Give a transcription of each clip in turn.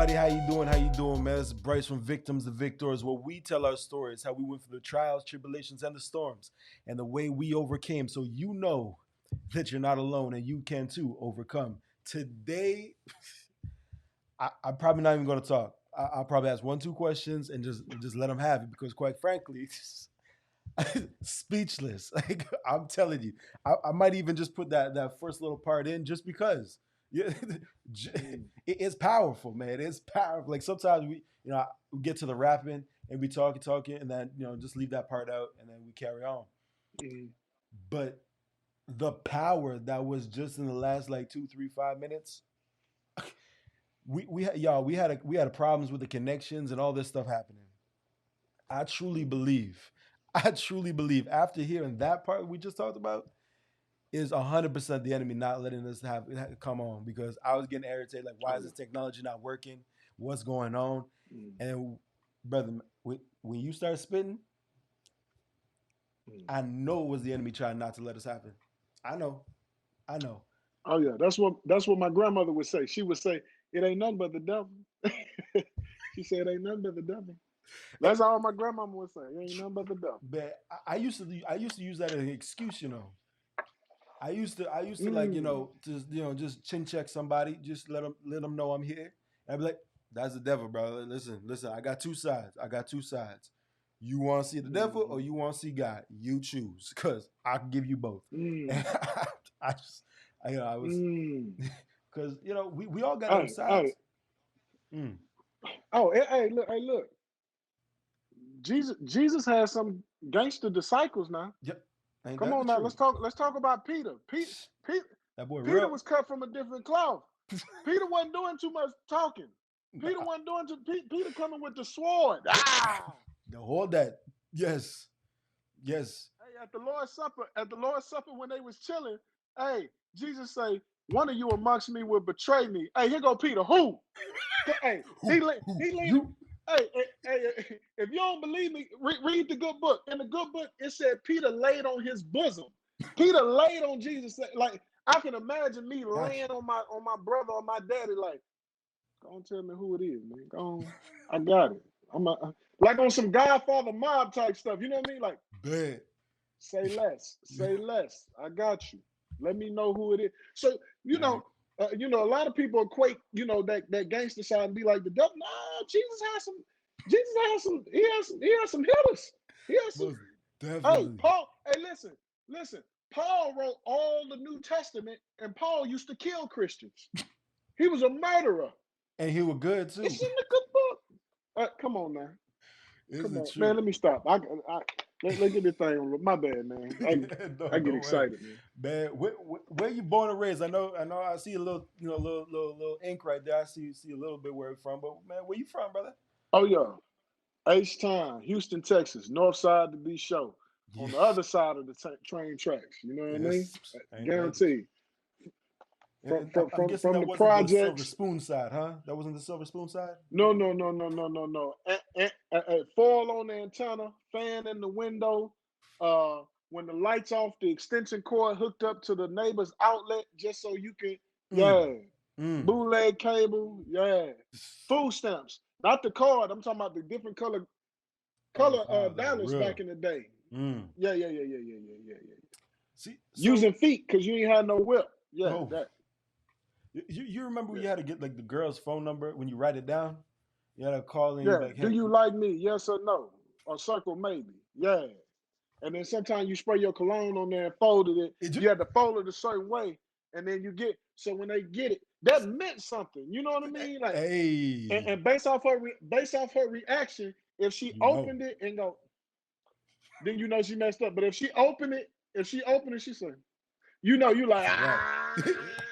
everybody. How you doing? How you doing, man? It's Bryce from Victims to Victors, where we tell our stories, how we went through the trials, tribulations, and the storms, and the way we overcame. So you know that you're not alone, and you can too overcome. Today, I'm probably not even going to talk. I'll probably ask one, two questions, and just let them have it, because quite frankly, speechless. Like I'm telling you, I might even just put that first little part in just because. Yeah, it's powerful, man. It's powerful. Like sometimes we get to the rapping and we talking, and then just leave that part out, and then we carry on. Mm. But the power that was just in the last like 2, 3, 5 minutes, we had problems with the connections and all this stuff happening. I truly believe, I truly believe after hearing that part we just talked about is 100% the enemy not letting us have come on, because I was getting irritated. Like, why is this technology not working? What's going on? Mm. And brother, when you start spitting, I know it was the enemy trying not to let us happen. I know. Oh yeah, that's what my grandmother would say. She would say, "It ain't nothing but the devil." She said, "It ain't nothing but the devil." That's all my grandmama would say. It ain't nothing but the devil. But I used to use that as an excuse. I used to like Mm. just chin check somebody, just let them know I'm here. And I'd be like, that's the devil, bro. Listen. I got two sides. You want to see the devil or Mm-hmm. you want to see God? You choose, cause I can give you both. And Mm. I just, I was, Mm. cause we all got them Hey, hey, sides. Mm. oh, hey, look. Jesus had some gangster disciples now. Yep, ain't Come that the on now, truth? Let's talk about Peter. Pete, That boy Peter real. was cut from a different cloth. Peter wasn't doing too much talking. Peter wasn't doing too. Peter coming with the sword. Ah! Hold that. Yes, yes. Hey, at the Lord's Supper when they was chilling, hey, Jesus say, one of you amongst me will betray me. Hey, here go Peter. Who? Hey, Who he leaned. you? Hey, if you don't believe me, read the good book. In the good book, it said Peter laid on his bosom. Peter laid on Jesus. Like I can imagine me Got laying on my brother or my daddy. Like, go on, tell me who it is, man. Go on, I got it. Like on some Godfather mob type stuff. You know what I mean? Like, you. Bad. say less, say less. I got you. Let me know who it is. So Right. a lot of people equate, that gangster side and be like the devil. Nah, Jesus has some, he has some hitters. He has some. Most Hey, definitely. Paul. Hey, listen. Paul wrote all the New Testament, and Paul used to kill Christians. He was a murderer. And he was good too. It's in the good book. Come on now. Is Come the on, man. truth. Let me stop. Let get this thing on. My bad, man. I No, get no way. excited, man. Man, where you born and raised? I know. I see a little, little ink right there. I see a little bit where you're from, but man, where you from, brother? Oh yeah, H Town, Houston, Texas, North Side to be show. On Yeah. the other side of the train tracks. You know what I mean? Yes. Ain't that the truth? Guaranteed. And I'm guessing From that the wasn't the silver projects. spoon side, huh? That wasn't the silver spoon side. No. Foil on the antenna, fan in the window. Uh, when the lights off, the extension cord hooked up to the neighbor's outlet, just so you can, Mm. yeah. Mm. Bootleg cable, yeah. Food stamps, not the card. I'm talking about the different color The dollars back real. in the day. Mm. Yeah. See, so Using feet because you ain't had no whip. Yeah, oh, that. you remember Yeah, you had to get like the girl's phone number when you write it down? You had to call and you're yeah. like, Do hey, you like me? Yes or no? Or circle maybe. Yeah. And then sometimes you spray your cologne on there and folded it. did you? You had to fold it a certain way, and then you get. So when they get it, that meant something. You know what I mean? Like, Hey, and based off her reaction, if she you know. opened it and go, then you know she messed up. But she said, you like, It's a wrap.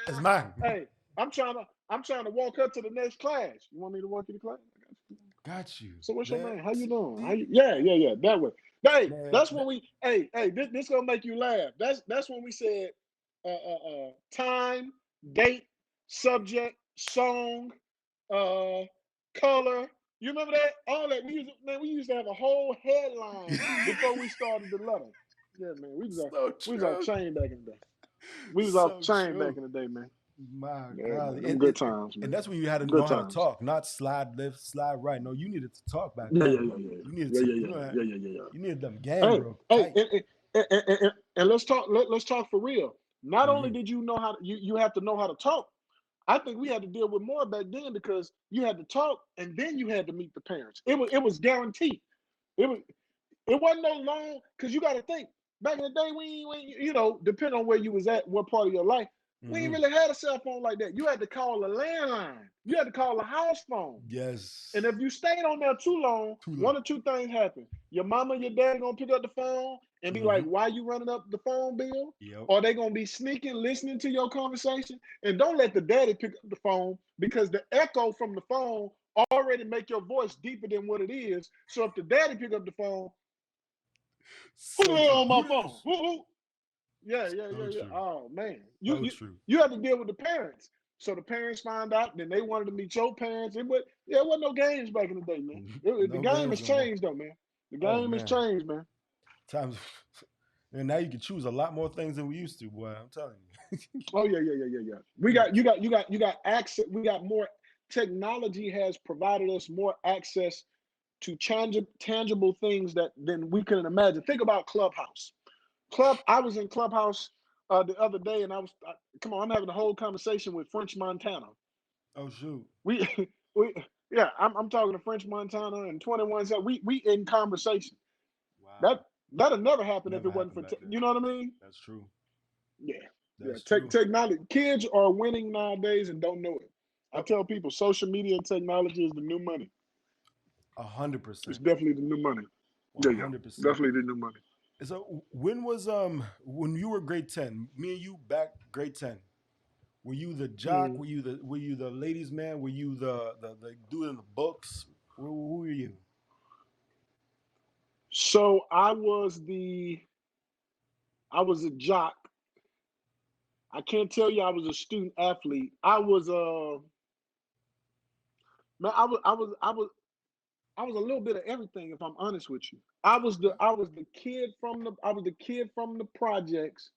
It's mine. hey, I'm trying to walk her to the next class. You want me to walk you to class? I got you. Got you. So what's your Man, name? How you doing? see, Yeah, that way. Hey, man, that's when we. Hey, this gonna make you laugh. That's when we said, time, date, subject, song, uh, color. You remember that? All that we used to have a whole headline before we started the letter. Yeah, man, so we was off true. chain back in the day. We was off So chain back true. in the day, man. My Yeah, God. man. Them good times, And man. that's when you had to know Good how to times. talk, not slide left, slide right. No, you needed to talk back Yeah, yeah, then. yeah, yeah, You needed yeah, to, yeah, you yeah, know, yeah, yeah, yeah, yeah. you needed them game, Hey, bro, hey, tight. and let's talk. Let's talk for real. Not only Hmm. did you know how to, you have to know how to talk. I think we had to deal with more back then because you had to talk and then you had to meet the parents. It was guaranteed. It was it wasn't no long because you got to think back in the day depending on where you was at, what part of your life, we ain't Hmm. really had a cell phone like that. You had to call a landline. You had to call a house phone. And Yes. if you stayed on there too long, Too long. one or two things happen. Your mama, your dad gonna pick up the phone and be like, Hmm. "Why you running up the phone bill?" Yep. Or they gonna be sneaking, listening to your conversation. And don't let the daddy pick up the phone because the echo from the phone already make your voice deeper than what it is. So if the daddy pick up the phone, who the So hell true. on my Who phone? is? Who? Yeah, yeah, So yeah, yeah. true. Oh man, you So you true. you have to deal with the parents. So the parents find out, then they wanted to meet your parents. It wasn't no games back in the day, man. The No game games has no more. changed though, man. The Oh game has man. changed, man. Times and now you can choose a lot more things than we used to, boy. I'm telling you. Oh yeah, yeah, yeah, yeah, yeah. We You got got you got access. We got more technology has provided us more access to tangible things that than we can imagine. Think about Clubhouse. I was in Clubhouse the other day, and come on, I'm having a whole conversation with French Montana. oh shoot. We we yeah, I'm talking to French Montana and 21. So we in conversation. That Wow. that'll never happen if Never it wasn't happened for back then. you know what I mean? That's true. Yeah, yeah. That's true. Technology. Kids are winning nowadays and don't know it. I Oh, tell people, social media and technology is the new money. a hundred It's percent. definitely the new money. Yeah, yeah, 100%. definitely the new money. So when you were grade 10, me and you back grade 10, were you the jock? Mm. Were you the ladies man? Were you the dude in the books? Who were you? So I was a jock. I can't tell you I was a student athlete. I was man, I was a little bit of everything, if I'm honest with you. Okay. I was the kid from the projects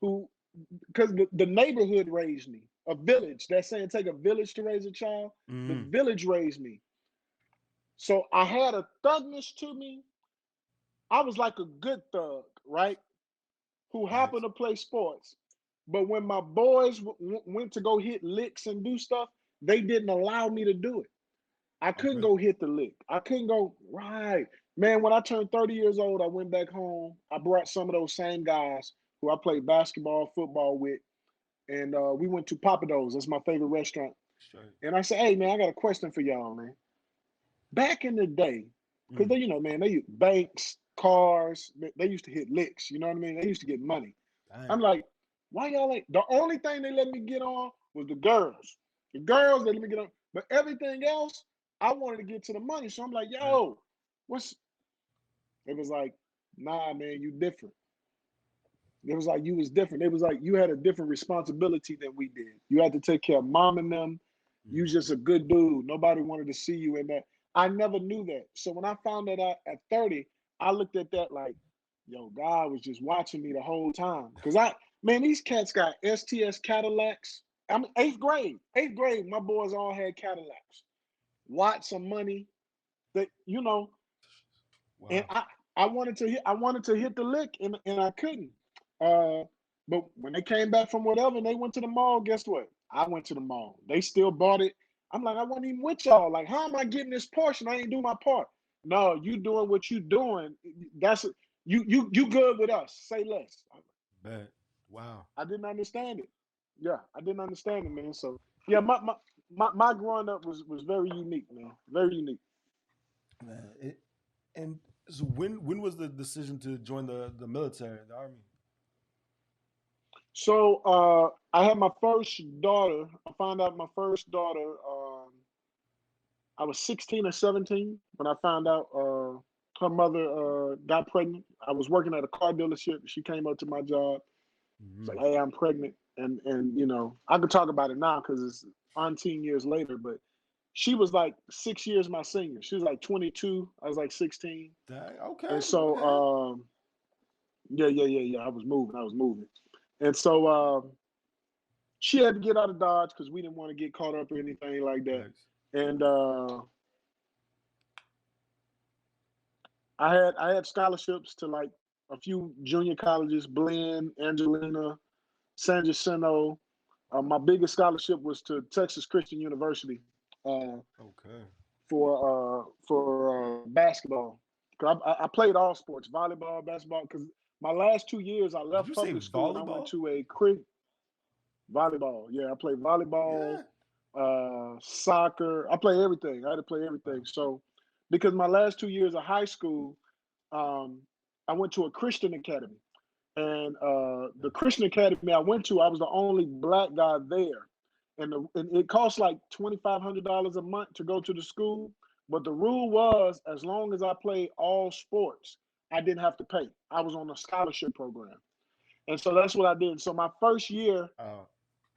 who, because the neighborhood raised me. A village. That's saying take a village to raise a child. The Mm, village raised me. So I had a thugness to me. I was like a good thug, right? Who happened facts. to play sports. But when my boys went to go hit licks and do stuff, they didn't allow me to do it. I couldn't Okay. go hit the lick. I couldn't go right. Man, when I turned 30 years old, I went back home. I brought some of those same guys who I played basketball, football with, and we went to Papados. That's my favorite restaurant. Straight. And I said, "Hey, man, I got a question for y'all, man. Back in the day, because Mm, man, they used banks, cars, they used to hit licks. You know what I mean? They used to get money. I'm damn. like, why y'all ain't? The only thing they let me get on was the girls. The girls they let me get on, but everything else, I wanted to get to the money. So I'm like, Right. yo, what's? It was like, nah, man, you different. It was like you was different. It was like you had a different responsibility than we did. You had to take care of mom and them. You Mm, just a good dude. Nobody wanted to see you in that. I never knew that. So when I found that out at 30, I looked at that like, yo, God was just watching me the whole time. Cause man, these cats got STS Cadillacs. I'm eighth grade. Eighth grade, my boys all had Cadillacs. Lots of money. That and wow. I wanted to hit the lick and I couldn't. Uh, but when they came back from whatever and they went to the mall, guess what? I went to the mall. They still bought it. I'm like, I wasn't even with y'all. Like, how am I getting this portion? I ain't doing my part. No, you doing what you doing. That's you good with us. Say less. Bet. Wow. I didn't understand it. Yeah, I didn't understand it, man. So yeah, my growing up was very unique, man. Very unique. Man, and so when was the decision to join the military, the army? So I had my first daughter. I found out my first daughter. I was 16 or 17 when I found out her mother got pregnant. I was working at a car dealership. She came up to my job. It's Hmm. like, "Hey, I'm pregnant," and I could talk about it now because it's 19 years later. But she was like 6 years my senior. She was like 22. I was like 16, Okay. and so Okay. yeah, yeah, yeah, yeah. I was moving. And so she had to get out of Dodge because we didn't want to get caught up or anything like that. Thanks. And I had scholarships to like a few junior colleges: Blinn, Angelina, San Jacinto. My biggest scholarship was to Texas Christian University Okay. for basketball. 'Cause I played all sports: volleyball, basketball. Because my last 2 years, I Did left you say public school and I went volleyball? to a volleyball. Yeah, I played volleyball, Yeah. soccer. I played everything. I had to play Wow. everything. So, because my last 2 years of high school, um, I went to a Christian academy. And the Nice. Christian academy I went to, I was the only black guy there. And it cost like $2,500 a month to go to the school. But the rule was, as long as I played all sports, I didn't have to pay. I was on a scholarship program. And so that's what I did. So my first year, Uh,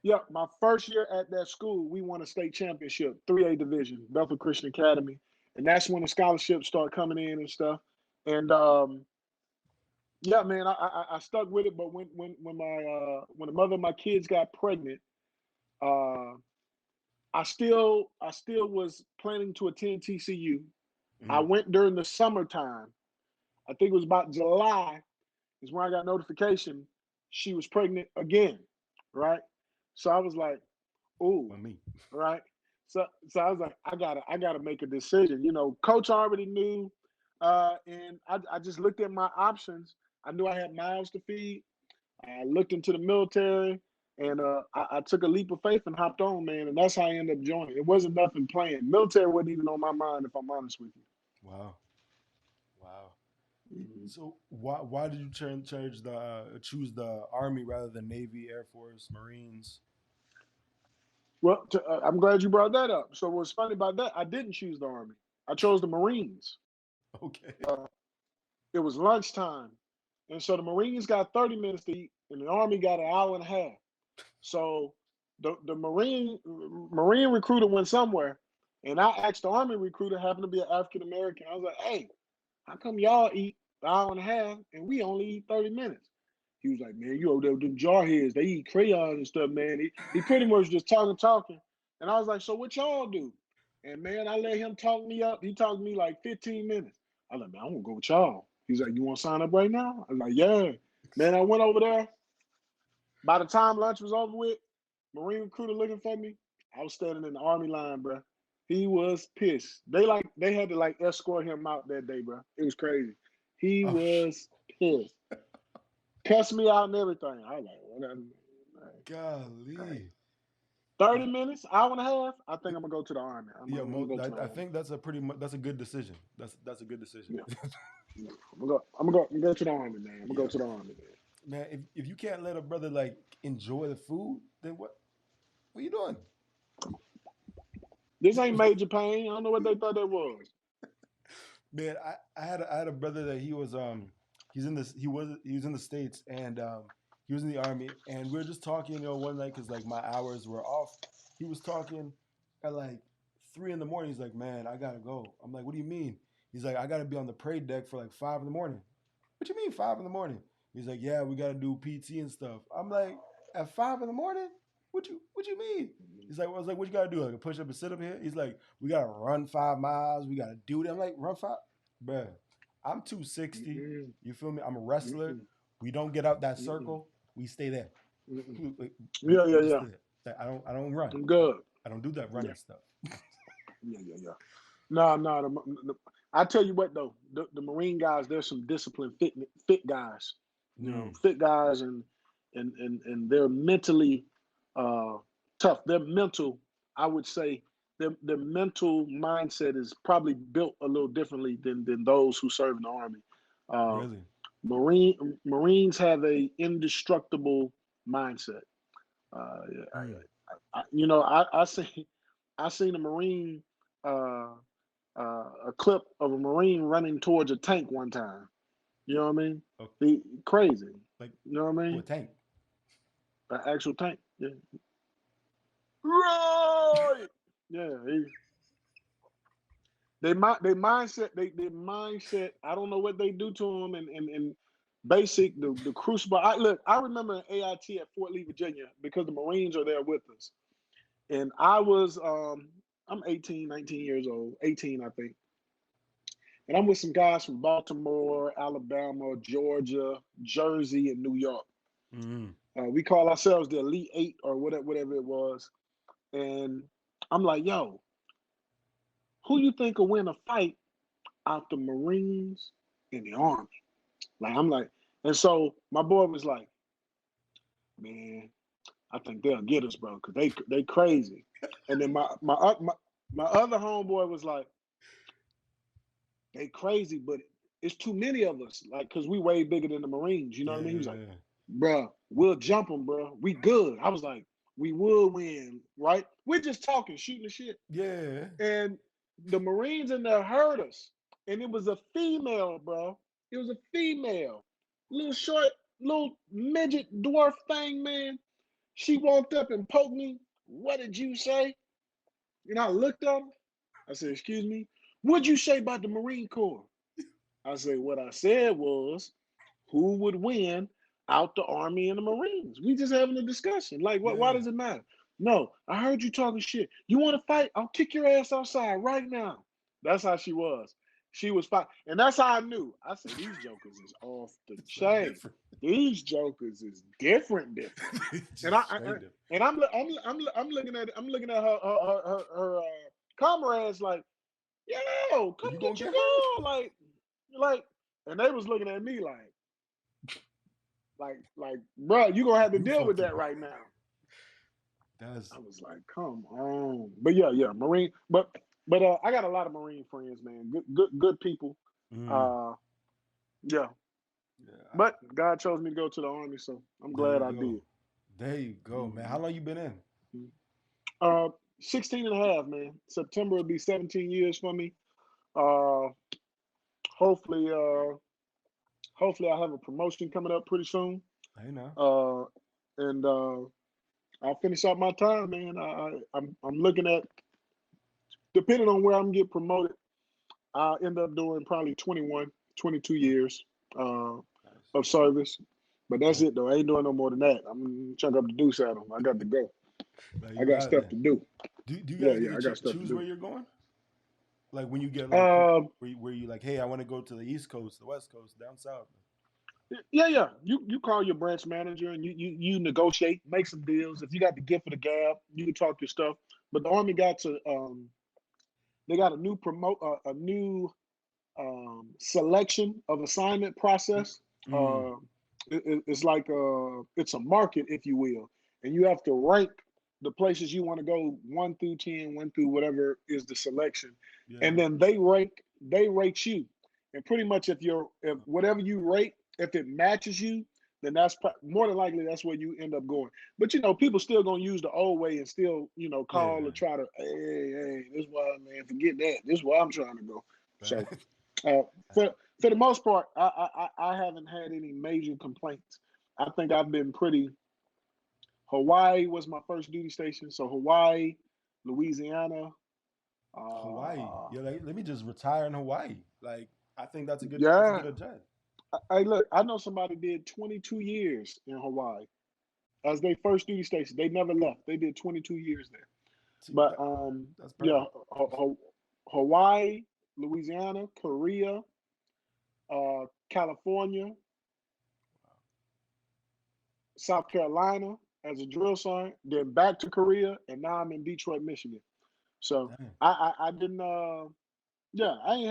yeah, my first year at that school, we won a state championship, 3A division, Bethel Christian Academy. And that's when the scholarships start coming in and stuff. And yeah, man, I stuck with it. But when the mother of my kids got pregnant, uh, I still was planning to attend TCU. I mhm. went during the summertime. I think it was about July is when I got notification she was pregnant again, right? So I was like, "Ooh, Well, me. right." So I was like, I gotta make a decision. Coach already knew, and I just looked at my options. I knew I had mouths to feed. I looked into the military, and I took a leap of faith and hopped on, man. And that's how I ended up joining. It wasn't nothing planned. Military wasn't even on my mind, if I'm honest with Wow. Wow. you. So why did you choose the Army rather than Navy, Air Force, Marines? Well, I'm glad you brought that up. So what's funny about that? I didn't choose the Army. I chose the Marines. Okay. It was lunchtime, and so the Marines got 30 minutes to eat, and the Army got an hour and a half. So the Marine recruiter went somewhere, and I asked the Army recruiter, happened to be an African American. I was like, "Hey, how come y'all eat an hour and a half and we only eat 30 minutes?" He was like, "Man, you over there with them jarheads. They eat crayons and stuff, man." He pretty much just talking. And I was like, "So what y'all do?" And man, I let him talk me up. He talked to me like 15 minutes. I was like, "Man, I want to go with y'all." He's like, "You want to sign up right now?" I was like, "Yeah." Man, I went over there. By the time lunch was over with, Marine recruiter looking for me. I was standing in the Army line, bro. He was pissed. They had to like escort him out that day, bro. It was crazy. He Oh, sh- was pissed. Cussed me out and everything. I was like, whatever. Hey, golly. 30 Yeah. minutes, hour and a half. I think I'm gonna go to the Army. Yeah, I'm gonna go to the I Army. think that's a that's a good decision. That's a good decision. Yeah, yeah. I'm gonna go to the Army, man. I'm gonna go Yeah, to the Army, man. man. If you can't let a brother like enjoy the food, then what are you doing? This ain't Major Pain. I don't know what they thought that was. Man, I had a brother that he was in the States, and he was in the Army, and we were just talking, one night because like my hours were off. He was talking at like 3 in the morning. He's like, "Man, I gotta go." I'm like, "What do you mean?" He's like, "I gotta be on the parade deck for like 5 in the morning." What you mean 5 in the morning? He's like, "Yeah, we gotta do PT and stuff." I'm like, "At 5 in the morning? What you mean?" He's like, "I was like, what you gotta do? Like a push up and sit up here?" He's like, "We gotta run 5 miles. We gotta do that." I'm like, "Run five, bruh. I'm 260. Mm-mm, You feel me? I'm a wrestler. mm-mm, We don't get out that mm-mm, circle. We stay there. mm-mm. we, Yeah, we yeah, just yeah. stay there. Like, I don't run. I'm I, good. I don't do that Yeah, running stuff." yeah, yeah, yeah. No, no. I tell you what though, the Marine guys, there's some disciplined, fit guys. Mm, Fit guys, and they're mentally uh, tough. Their mental, I would say, their mental mindset is probably built a little differently than those who serve in the army. Uh, really? Marines have a indestructible mindset. Yeah, Mm, I seen a Marine, uh, a clip of a Marine running towards a tank one time. You know what I mean? okay. Crazy. Like You know what I to a mean? tank. An actual tank. Yeah. Right. Yeah. They mindset. They mindset. I don't know what they do to them, and basic, the crucible. I remember an AIT at Fort Lee, Virginia, because the Marines are there with us. And I was, I'm 18, 19 years old, 18, I think. And I'm with some guys from Baltimore, Alabama, Georgia, Jersey, and New York. We call ourselves the Elite Eight or whatever it was. And I'm like, yo, who you think will win a fight out the Marines and the Army? Like, I'm like, and so my boy was like, man, I think they'll get us, bro, because they crazy. And then my other homeboy was like, they crazy, but it's too many of us, like, because we way bigger than the Marines. You know what I mean? He was like, bro, we'll jump them, bro. We good. I was like, we will win, right? We're just talking, shooting the shit. Yeah. And the Marines in there heard us. And it was a female, bro. It was a female. Little short, little midget dwarf thing, man. She walked up and poked me. What did you say? And I looked up. I said, excuse me. What'd you say about the Marine Corps? I said, what I said was, who would win out the Army and the Marines? We just having a discussion. Like, what? Why does it matter? No, I heard you talking shit. You want to fight? I'll kick your ass outside right now. That's how she was. She was fighting. And that's how I knew. I said, these jokers is off the chain. These jokers is different. And I'm looking at her comrades like, yo, come get your girl, like, and they was looking at me like, bro, you gonna have to deal with that right now. I was like, come on, but yeah, Marine, but I got a lot of Marine friends, man, good people, yeah. But God chose me to go to the Army, so I'm glad I did. There you go, man. How long you been in? 16 and a half, man. September will be 17 years for me. Hopefully I'll have a promotion coming up pretty soon. I know. And I'll finish out my time, man. I'm looking at, depending on where I'm getting promoted, I'll end up doing probably 21, 22 years of service. But that's it, though. I ain't doing no more than that. I'm chunk up the deuce at them. I got to go. I got stuff to do. Do you guys get to choose where you're going? Like when you get like where you like, hey, I want to go to the East Coast, the West Coast, down south. Yeah. You call your branch manager and you negotiate, make some deals. If you got the gift of the gab, you can talk your stuff. But the Army got to they got a new selection of assignment process. It's like it's a market, if you will, and you have to rank the places you want to go 1 through 10, 1 through whatever is the selection, and then they rate you, and pretty much if whatever you rate, if it matches you, then that's more than likely that's where you end up going. But people still gonna use the old way and still call or try to hey this is why, man, forget that, this is where I'm trying to go. So for the most part, I haven't had any major complaints. I think I've been pretty. Hawaii was my first duty station, so Hawaii, Louisiana. Hawaii. Yeah, like, let me just retire in Hawaii. Like, I think that's a good adjustment. Hey, look, I know somebody did 22 years in Hawaii as their first duty station. They never left. They did 22 years there. But that's perfect. Hawaii, Louisiana, Korea, California, South Carolina as a drill sergeant, then back to Korea, and now I'm in Detroit, Michigan. So I didn't. I ain't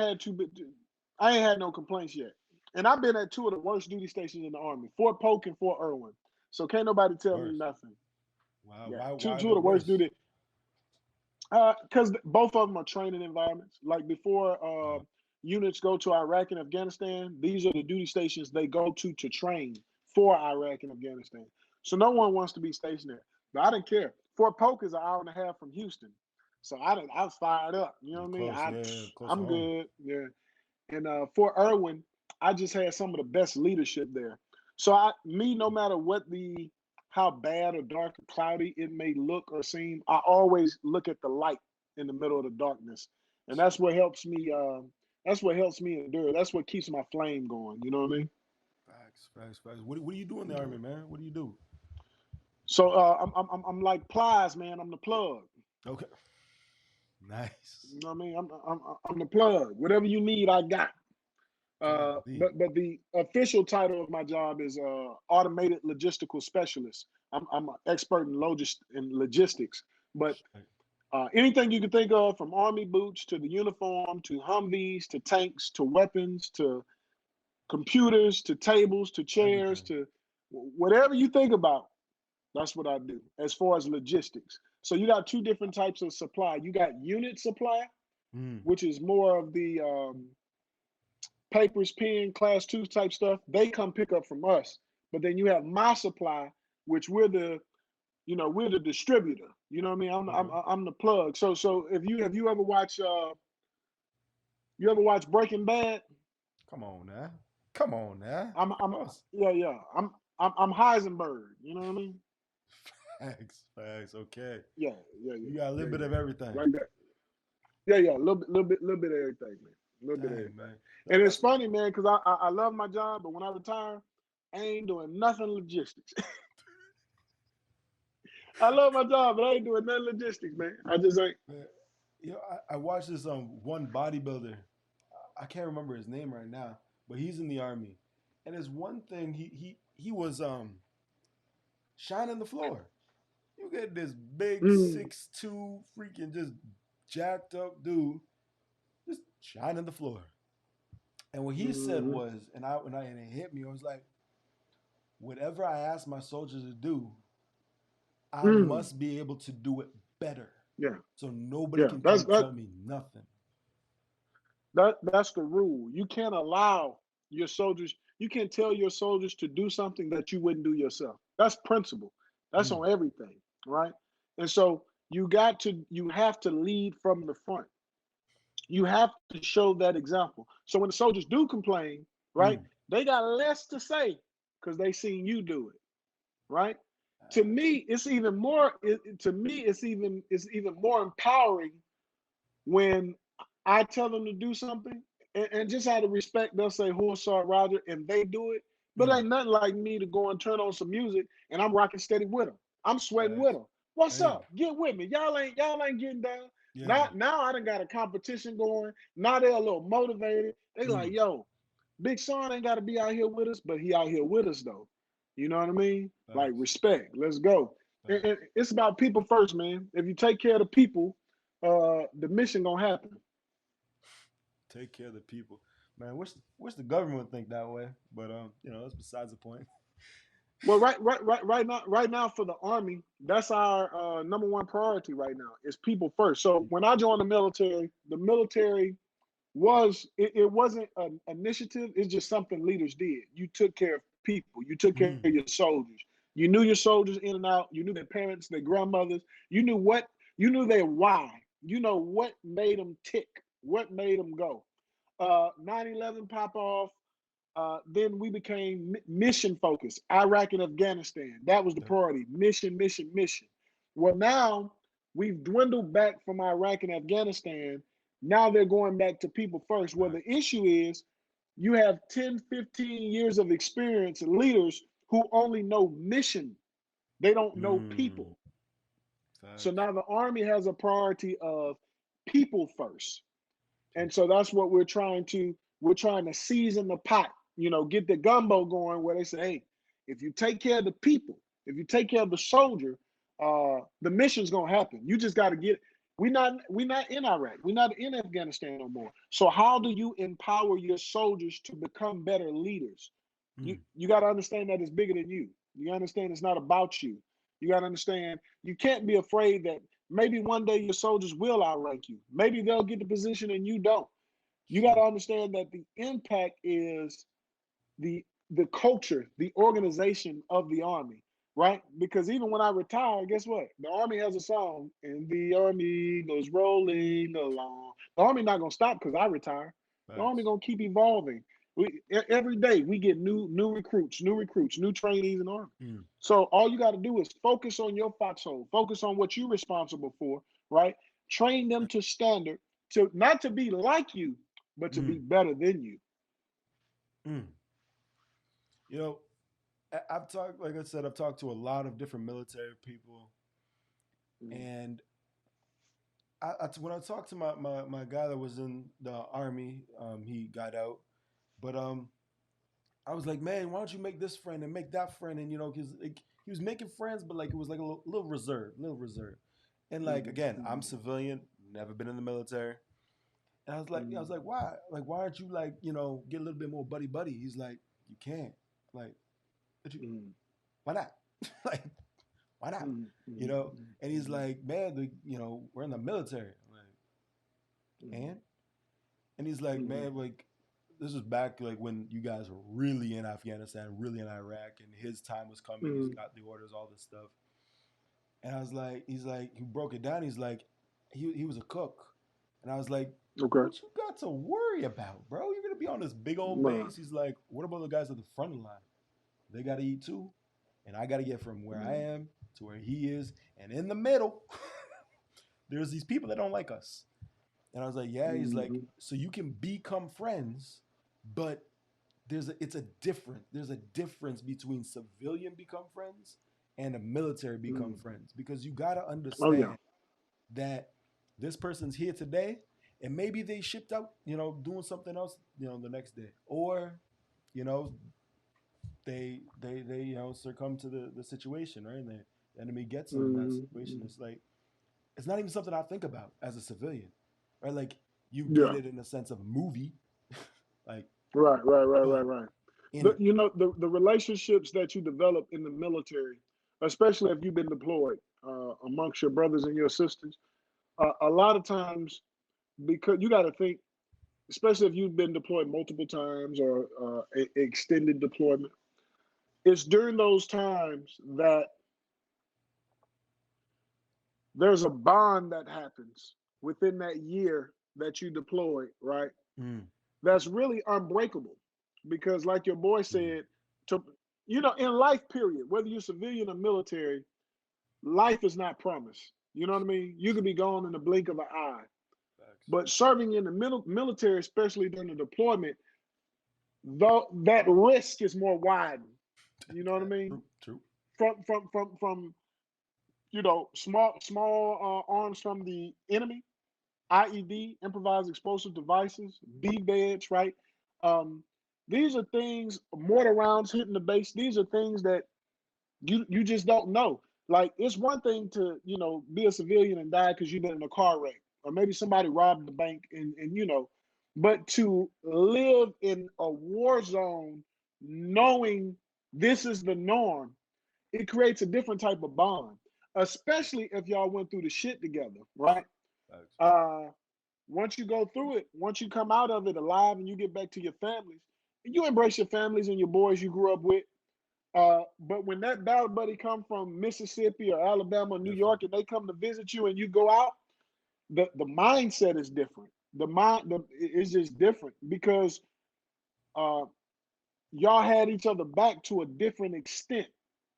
had no complaints yet. And I've been at 2 of the worst duty stations in the Army, Fort Polk and Fort Irwin. So can't nobody tell me nothing. Wow. Yeah. Why two of the worst duty. Because both of them are training environments. Like before units go to Iraq and Afghanistan, these are the duty stations they go to train for Iraq and Afghanistan. So no one wants to be stationed there. But I didn't care. Fort Polk is an hour and a half from Houston. So I was fired up. You know what I mean? I'm good. Yeah. And Fort Irwin, I just had some of the best leadership there. So no matter how bad or dark or cloudy it may look or seem, I always look at the light in the middle of the darkness. And that's what helps me endure. That's what keeps my flame going. You know what I mean? Facts. What do you do in the army, man? What do you do? So I'm like Plies, man. I'm the plug. Okay. Nice. You know what I mean? I'm the plug. Whatever you need, I got. Golly. But the official title of my job is automated logistical specialist. I'm an expert in logistics. But anything you can think of, from army boots to the uniform to Humvees to tanks to weapons to computers to tables to chairs Everything. to whatever you think about, that's what I do as far as logistics. So you got two different types of supply. You got unit supply, Mm. which is more of the papers, pen, class two type stuff. They come pick up from us. But then you have my supply, which we're the distributor. You know what I mean? Okay. I'm the plug. So if you ever watch Breaking Bad, Come on now. Come on now. I'm Of course. yeah. I'm Heisenberg. You know what I mean? Facts. Okay. You got a little bit Yeah. of everything. Like that. Yeah. A little bit of everything, man. A little bit of Dang, everything. man. And it's That's funny, man, because I love my job, but when I retire, I ain't doing nothing logistics. I love my job, but I ain't doing nothing logistics, man. I just ain't. man. I watched this one bodybuilder. I can't remember his name right now, but he's in the army. And there's one thing he was shining the floor. You get this big Mm, 6'2" freaking just jacked up dude just shining the floor. And what he said mm, was, and it hit me, I was like, whatever I ask my soldiers to do, I mm. must be able to do it better. Yeah, So nobody yeah. can That's come that tell me nothing. that's the rule. You can't allow your soldiers. You can't tell your soldiers to do something that you wouldn't do yourself. That's principle. That's Mm, on everything, right? And so you have to lead from the front. You have to show that example. So when the soldiers do complain, right, mm. they got less to say because they seen you do it, right? To me, it's even more. To me, it's even more empowering when I tell them to do something, and just out of respect, they'll say, "Who saw Roger?" and they do it. But Mm. ain't nothing like me to go and turn on some music and I'm rocking steady with them. I'm sweating with Facts. them. What's Hey, up? Get with me. Y'all ain't getting down. yeah. Now I done got a competition going. Now they're a little motivated. They like, Mm. yo, Big Sean ain't got to be out here with us, but he out here with us though. You know what I mean? Like Facts. respect. Let's go. And Facts. it's about people first, man. If you take care of the people, the mission gonna happen. Take care of the people. Man, wish the government would think that way. But that's besides the point. Well, right now for the army, that's our number one priority right now is people first. So when I joined the military it wasn't an initiative. It's just something leaders did. You took care of people. You took care of your Mm. soldiers. You knew your soldiers in and out. You knew their parents, their grandmothers. You knew what. You knew their why. You know what made them tick. What made them go. 9/11 pop off. Then we became mission focused. Iraq and Afghanistan. That was the Yep. priority. Mission. Well, now we've dwindled back from Iraq and Afghanistan. Now they're going back to people first. Well, the Facts. issue is you have 10, 15 years of experience and leaders who only know mission. They don't know Mm. people. So Facts. now the Army has a priority of people first. And People. so that's what we're trying to season the pot, get the gumbo going where they say, hey, if you take care of the people, if you take care of the soldier, the mission's gonna happen. You just gotta get we're not in Iraq, we're not in Afghanistan no more. So how do you empower your soldiers to become better leaders? You Mm. you gotta understand that it's bigger than you. You understand it's not about you. You gotta understand you can't be afraid that maybe one day your soldiers will outrank you. Maybe they'll get the position and you don't. You got to understand that the impact is the culture, the organization of the army, right? Because even when I retire, guess what? The army has a song, and the army goes rolling along. The army not gonna stop because I retire. The army Facts. gonna keep evolving. Every day we get new recruits, new trainees in the army. Mm. So all you got to do is focus on your foxhole, focus on what you're responsible for, right? Train them to standard, to not to be like you, but to be Mm. better than you. Mm. You know, I've talked, like I said, I've talked to a lot of different military people, Mm, and when I talked to my guy that was in the army, he got out, but I was like, man, why don't you make this friend and make that friend, and because like, he was making friends, but like it was like a little reserved, and like mm, again, I'm mm, civilian, never been in the military, and I was mm, like, why, like why aren't you like get a little bit more buddy buddy? He's like, you can't, like, but you, mm, why not? Like, why not? mm, You mm, know? And he's mm, like, man, we're in the military. I'm like, mm, and he's like, mm, man, like this was back like when you guys were really in Afghanistan, really in Iraq, and his time was coming. He's mm. got the orders, all this stuff. And I was like, he's like, he broke it down. He's like, he was a cook, and I was like, Okay. what you got to worry about, bro? You're gonna be on this big old Right. base. He's like, what about the guys at the front of the line? They got to eat too, and I got to get from where I Mm, am to where he is, and in the middle, there's these people that don't like us. And I was like, yeah. He's like, mhm, so you can become friends, but there's a difference between civilian become friends and a military become mm. friends, because you got to Oh yeah. understand that this person's here today, and maybe they shipped out, doing something else, the next day, or you know they succumb to the situation, right? And the enemy gets them in that Mhm, situation. mhm. It's not even something I think about as a civilian, right? Like, you get Yeah. it in the sense of movie, like, Right. Right. Right. but Right. Right. in The relationships that you develop in the military, especially if you've been deployed amongst your brothers and your sisters, a lot of times, because you got to think, especially if you've been deployed multiple times or extended deployment, it's during those times that there's a bond that happens within that year that you deployed, right? mm, That's really unbreakable, because like your boy mm, said, to in life period, whether you're civilian or military, life is not promised. You know what I mean? You could be gone in the blink of an eye. facts. But serving in the military, especially during the deployment, though that risk is more widened. You know what I mean? True, true. From small arms from the enemy, IED, improvised explosive devices, B beds, right? Um, these are things, mortar rounds hitting the base. These are things that you just don't know. Like, it's one thing to be a civilian and die because you've been in a car wreck, or maybe somebody robbed the bank, and but to live in a war zone knowing this is the norm, it creates a different type of bond, especially if y'all went through the shit together, right? Facts. Uh, Once you go through it, once you come out of it alive and you get back to your families, you embrace your families and your boys you grew up with. But when that battle buddy come from Mississippi or Alabama or New Different. York and they come to visit you and you go out, the mindset is different. It's just different because uh, y'all had each other back to a different extent.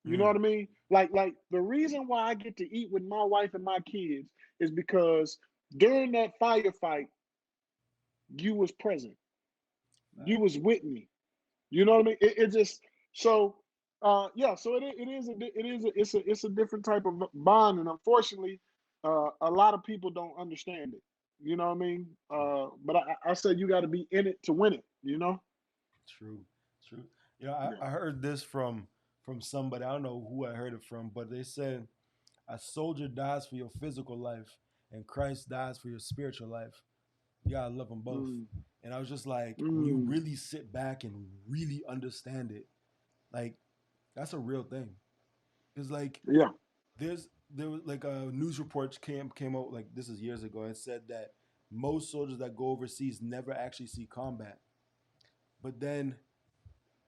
You know what Mm, I mean? Like the reason why I get to eat with my wife and my kids is because during that firefight, you was present. You facts. was with me. You know what I mean? It just so yeah. So it's a different type of bond, and unfortunately, a lot of people don't understand it. You know what I mean? True. But I said you got to be in it to win it. You know? True. True. Yeah. I heard this from somebody. I don't know who I heard it from, but they said a soldier dies for your physical life, and Christ dies for your spiritual life. You gotta love them both. Mm, And I was just like, when you mm, really sit back and really understand it, like, that's a real thing. It's like yeah. there was like a news report came out, like, this is years ago, and said that most soldiers that go overseas never actually see combat. But then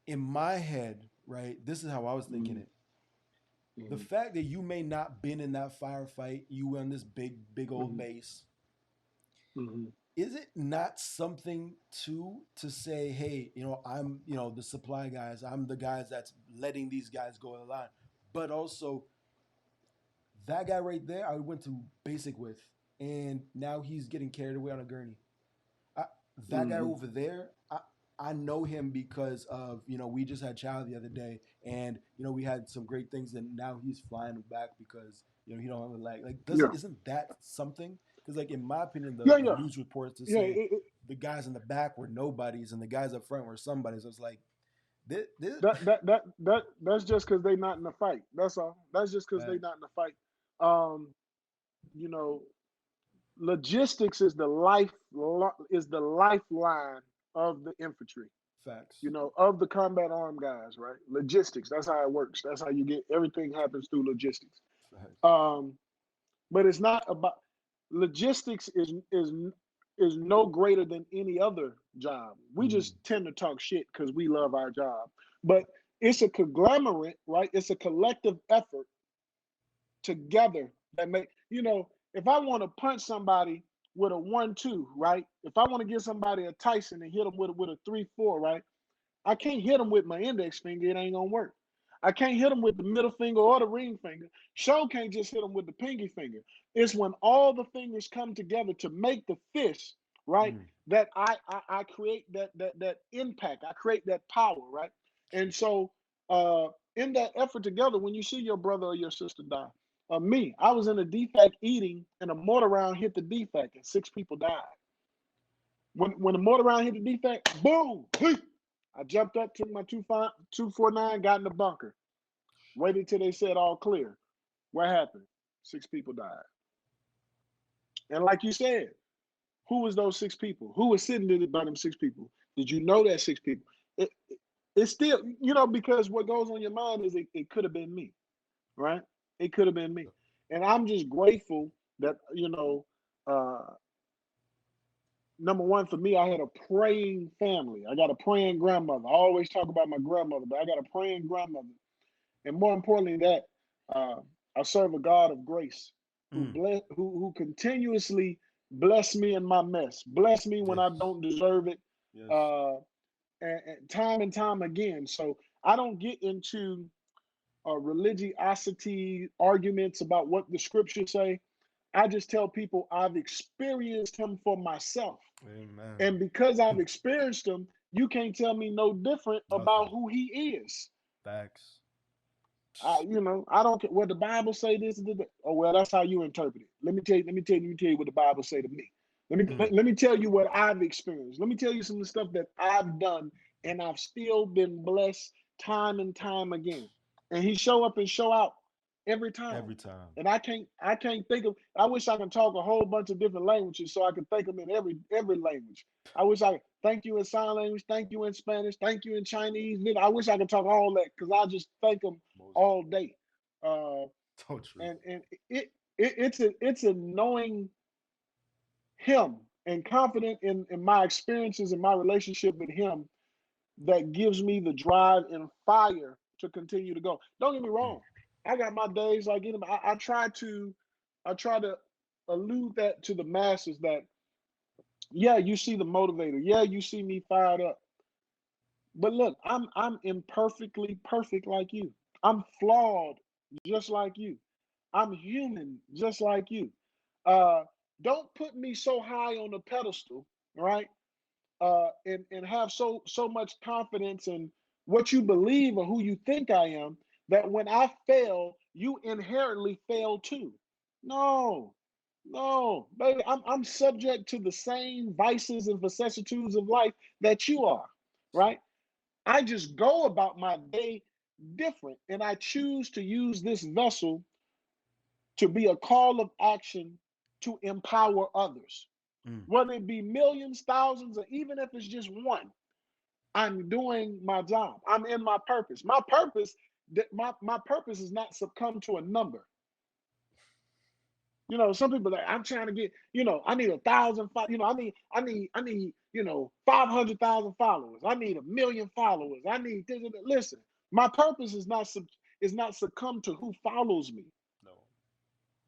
in my head, right, this is how I was thinking Mm, it. The mm, fact that you may not been in that firefight, you were on this big old mm, base, mm, is it not something to say, hey, I'm, the supply guys, I'm the guys that's letting these guys go in the line, but also that guy right there, I went to basic with, and now he's getting carried away on a gurney. I, that guy mm, over there, I know him because of, we just had Chow the other day, and we had some great things, and now he's flying back because he don't have a lag. Like, Yeah, isn't that something? Because like in my opinion, yeah, the yeah, news reports to yeah. say the guys in the back were nobodies and the guys up front were somebodies. I was like, this That's just because they not in the fight. That's all. That's just because they facts, not in the fight. Um, you know, logistics is the lifeline of the infantry. facts, Of the combat armed guys, right? Logistics. That's how it works. That's how you get everything happens through logistics. facts. Um, but it's not about logistics is no greater than any other job. We Mm, just tend to talk shit because we love our job. But it's a conglomerate, right? It's a collective effort together that make if I want to punch somebody with a 1-2, right? If I want to give somebody a Tyson and hit them with a 3-4, right? I can't hit them with my index finger. It ain't gonna work. I can't hit them with the middle finger or the ring finger. Show can't just hit them with the pinky finger. It's when all the fingers come together to make the fist, right? mm, That I create that impact. I create that power, right? And so in that effort together, when you see your brother or your sister die, I was in a defect eating, and a mortar round hit the defect, and 6 people died. When the mortar round hit the defect, boom, I jumped up, took my 249, got in the bunker, waited till they said all clear. What happened? 6 people died. And like you said, who was those 6 people? Who was sitting there by them 6 people? Did you know that 6 people? It, it's still, because what goes on your mind is it could have been me, right? It could have been me. And I'm just grateful that, uh, number one, for me, I had a praying family. I got a praying grandmother. I always talk about my grandmother, but I got a praying grandmother. And more importantly, that uh, I serve a God of grace mm, who continuously bless me in my mess, bless me when I yes, don't deserve it, yes, uh, and time again. So I don't get into religiosity arguments about what the scriptures say. I just tell people I've experienced him for myself. amen. And because I've experienced him, you can't tell me no different about Nothing. who he is. Facts. I don't care what the Bible say. Oh well, that's how you interpret it. Let me tell you what the Bible say to me. Mm, Let me tell you what I've experienced. Let me tell you some of the stuff that I've done, and I've still been blessed time and time again. And he show up and show out every time. every time. And I can't think of. I wish I could talk a whole bunch of different languages so I could think them in every language. I wish I could thank you in sign language, thank you in Spanish, thank you in Chinese. I wish I could talk all that because I just thank them Most all day. Uh, so true. and it's a knowing him and confident in my experiences and my relationship with him that gives me the drive and fire to continue to go. Don't get me Mm, wrong. I got my days like him. I try to allude that to the masses that yeah, you see the motivator. Yeah, you see me fired up. But look, I'm imperfectly perfect like you. I'm flawed just like you. I'm human just like you. Uh, don't put me so high on the pedestal, right? And have so much confidence in what you believe or who you think I am that when I fail, you inherently fail too. No, no, baby, I'm subject to the same vices and vicissitudes of life that you are, right? I just go about my day different, and I choose to use this vessel to be a call of action to empower others. mm, Whether it be millions, thousands, or even if it's just one, I'm doing my job. I'm in my purpose. My purpose is not succumb to a number. Some people like I'm trying to get. I need 1,000. I need 500,000 followers. I need 1,000,000 followers. I need this. Listen, my purpose is not succumb to who follows me. no.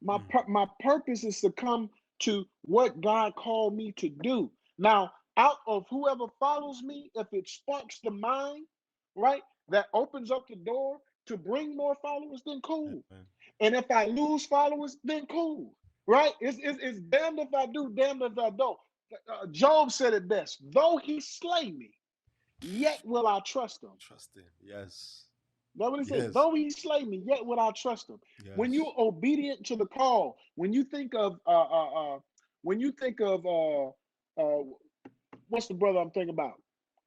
My Mm, my purpose is to come to what God called me to do. Now, out of whoever follows me, if it sparks the mind, right, that opens up the door to bring more followers, then cool. amen. And if I lose followers, then cool, right? It's damned if I do, damned if I don't. Job said it best. Though he slay me, yet will I trust him. Trust him. Yes. That's what he said. Yes. Though he slay me, yet will I trust him. When Yes. you're obedient to the call, when you think of what's the brother I'm thinking about?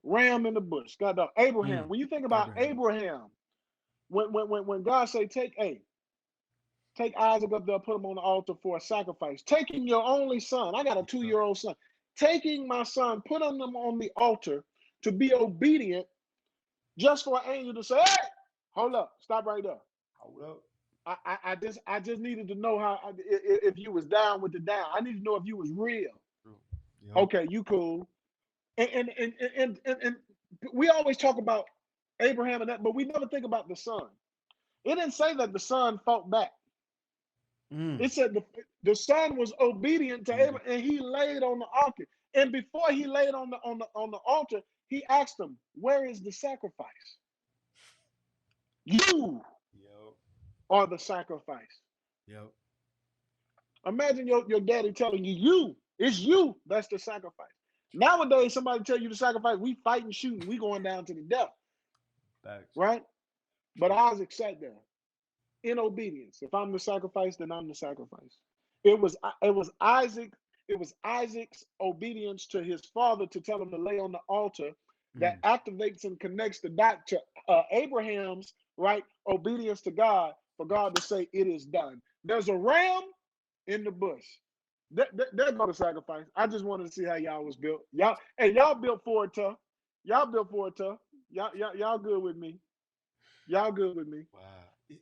Ram in the bush. God, Abraham. When you think about Abraham. Abraham, when God say take Isaac up there, put him on the altar for a sacrifice. Taking your only son, I got a 2-year-old son. Taking my son, put him on the altar to be obedient, just for an angel to say, "Hey, hold up, stop right there." Hold up. I just needed to know if you was down with the down. I need to know if you was real. True. Yep. Okay, you cool. And we always talk about Abraham and that, but we never think about the son. It didn't say that the son fought back. It said the son was obedient to Abraham, and he laid on the altar. And before he laid on the altar, he asked him, "Where is the sacrifice? You Yep. are the sacrifice." Yep. Imagine your daddy telling you, it's you that's the sacrifice. Nowadays, somebody tell you to sacrifice, we fighting, shooting, we going down to the death, Facts. right? But Isaac sat there in obedience. If I'm the sacrifice, then I'm the sacrifice. It was Isaac's obedience to his father to tell him to lay on the altar that activates and connects the dot to Abraham's right obedience to God for God to say it is done. There's a ram in the bush. There's no sacrifice. I just wanted to see how y'all was built. Y'all built for it tough. Y'all built for it tough. Y'all good with me. Y'all good with me. Wow.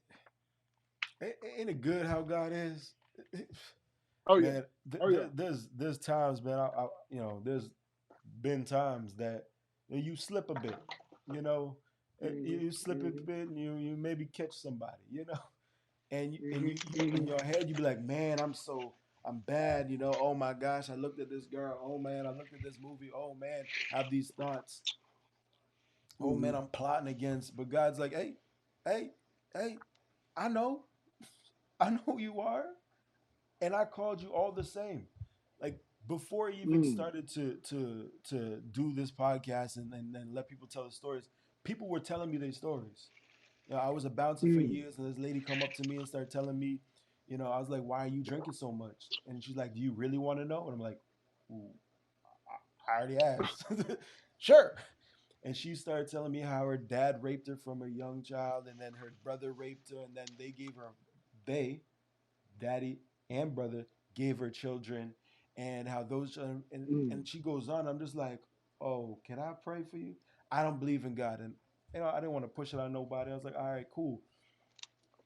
Ain't it good how God is? Oh yeah. Man, Oh yeah. there's times, man. There's been times that you slip a bit. You know, you slip a Mm-hmm, bit, and you maybe catch somebody. And you mm-hmm, in your head you be like, man, I'm bad. Oh my gosh, I looked at this girl. Oh man, I looked at this movie. Oh man, I have these thoughts. Oh mm-hmm, man, I'm plotting against. But God's like, hey, hey, hey, I know, I know who you are, and I called you all the same. Like before I even mm-hmm, started to do this podcast and let people tell the stories, people were telling me their stories. I was a bouncer for mm-hmm. years, and this lady come up to me and start telling me, I was like, "Why are you drinking so much?" And she's like, "Do you really want to know?" And I'm like, "Ooh, I already asked." Sure. And she started telling me how her dad raped her from a young child, and then her brother raped her, and then they, daddy and brother, gave her children, and how those children, and she goes on. I'm just like, oh, can I pray for you? I don't believe in God, and I didn't want to push it on nobody. I was like, all right, cool,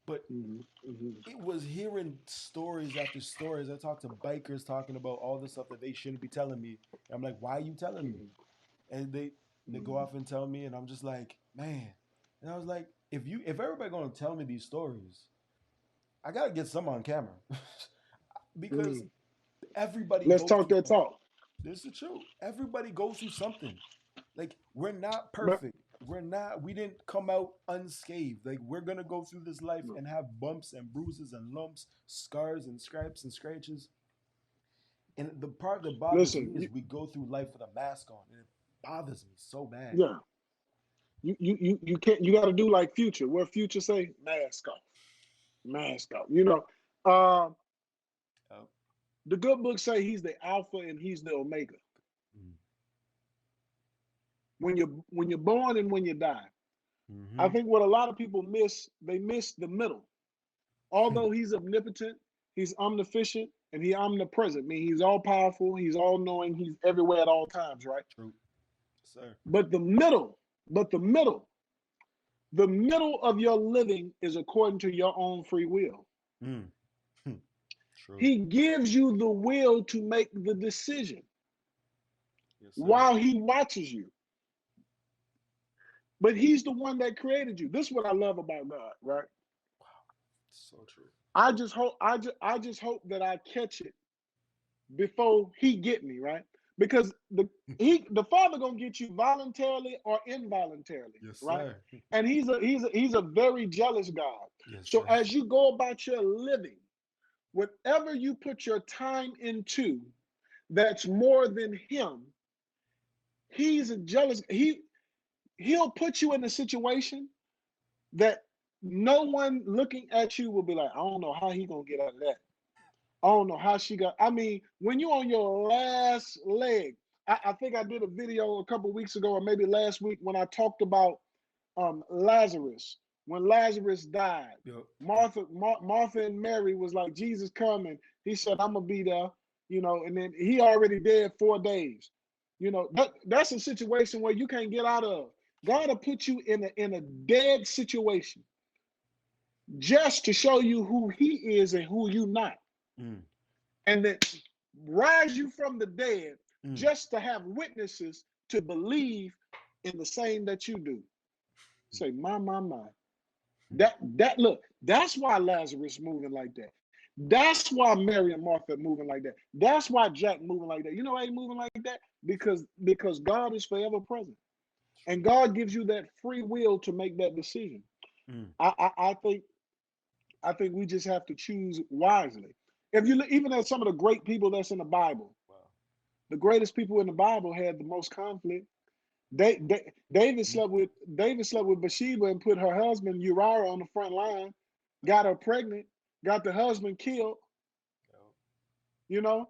but Mm-hmm. Mm-hmm. it was hearing stories after stories. I talked to bikers talking about all the stuff that they shouldn't be telling me. And I'm like, why are you telling me? And they go off and tell me, and I'm just like, man. And I was like, if everybody gonna tell me these stories, I gotta get some on camera because Mm-hmm. everybody Let's goes talk through that something. talk. This is the truth. Everybody goes through something. Like we're not But perfect. We didn't come out unscathed. Like we're gonna go through this life and have bumps and bruises and lumps, scars and scrapes and scratches. And the part that bothers listen, me is we go through life with a mask on, and it bothers me so bad. yeah, you can't. You got to do like Future. Where Future say, "Mask off, mask off." Uh, Oh. the good book say he's the Alpha and he's the Omega. When you're born and when you die. I Mm-hmm. think what a lot of people miss, they miss the middle. Although he's omnipotent, he's omniscient, and he's omnipresent. I mean, he's all powerful, he's all knowing, he's everywhere at all times, right? True, sir. But the middle of your living is according to your own free will. Mm. True. He gives you the will to make the decision Yes, sir. while he watches you. But he's the one that created you. This is what I love about God, right? Wow, so true. I just hope that I catch it before he get me, right? Because the father gonna get you voluntarily or involuntarily, Yes, right? sir. And he's a very jealous God. Yes, So sir. as you go about your living, whatever you put your time into that's more than him, he's a jealous. he'll put you in a situation that no one looking at you will be like, I don't know how he gonna get out of that. I don't know how she got. I mean, when you on your last leg, I think I did a video a couple weeks ago, or maybe last week, when I talked about Lazarus. When Lazarus died, Yep. Martha and Mary was like, Jesus coming. He said, I'm gonna be there, and then he already dead 4 days. That's a situation where you can't get out of. God will put you in a dead situation just to show you who he is and who you not. Mm. And then rise you from the dead Mm. just to have witnesses to believe in the same that you do. Say, my. Look, that's why Lazarus moving like that. That's why Mary and Martha moving like that. That's why Jack moving like that. You know why he moving like that? Because God is forever present. And God gives you that free will to make that decision. Mm. I think we just have to choose wisely. If you look, even at some of the great people that's in the Bible, Wow. the greatest people in the Bible had the most conflict. David slept with Bathsheba and put her husband Uriah on the front line, got her pregnant, got the husband killed. Yep. You know,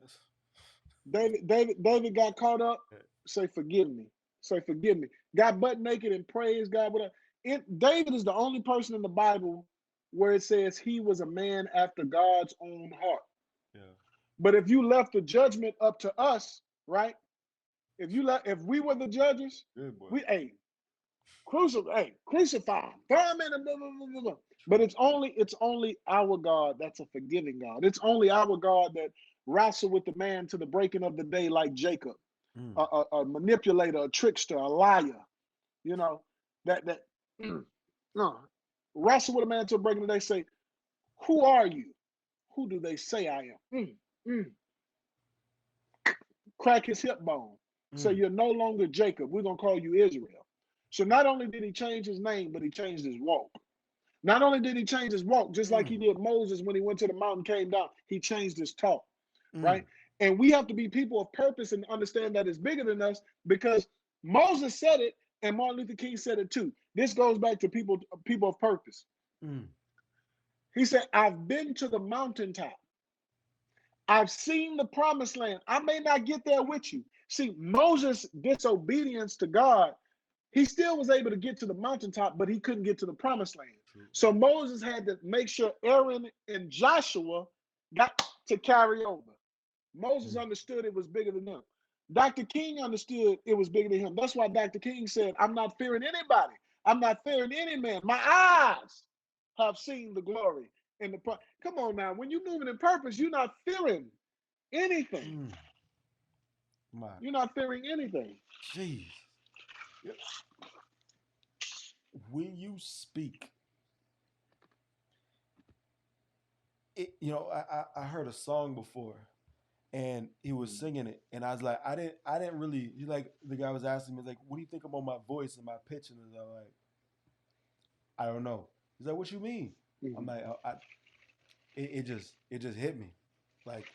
That's- David got caught up. Say forgive me. Say forgive me. Got butt naked and praised God. Whatever. David is the only person in the Bible where it says he was a man after God's own heart. Yeah. But if you left the judgment up to us, right? If we were the judges, Good boy. crucify him, throw him in, blah, blah, blah, blah. But it's only our God that's a forgiving God. It's only our God that wrestled with the man to the breaking of the day, like Jacob, Mm. a manipulator, a trickster, a liar. You know that no, wrestle with a man to the breaking of the day. Say, who are you? Who do they say I am? Crack his hip bone. Say, Mm. you're no longer Jacob. We're going to call you Israel. So not only did he change his name, but he changed his walk. Not only did he change his walk, just like he did Moses when he went to the mountain, came down, he changed his talk, right? And we have to be people of purpose and understand that it's bigger than us, because Moses said it and Martin Luther King said it too. This goes back to people of purpose. Mm. He said, I've been to the mountaintop. I've seen the promised land. I may not get there with you. See, Moses' disobedience to God, he still was able to get to the mountaintop, but he couldn't get to the promised land. True. So Moses had to make sure Aaron and Joshua got to carry over. Moses understood it was bigger than him. Dr. King understood it was bigger than him. That's why Dr. King said, I'm not fearing anybody. I'm not fearing any man. My eyes have seen the glory. Come on now, when you're moving in purpose, you're not fearing anything. My You're not fearing anything. jeez. Yep. When you speak, I heard a song before, and he was singing it, and I was like, I didn't really. The guy was asking me, like, what do you think about my voice and my pitch? And I'm like, I don't know. He's like, what you mean? I'm like, it just hit me, like,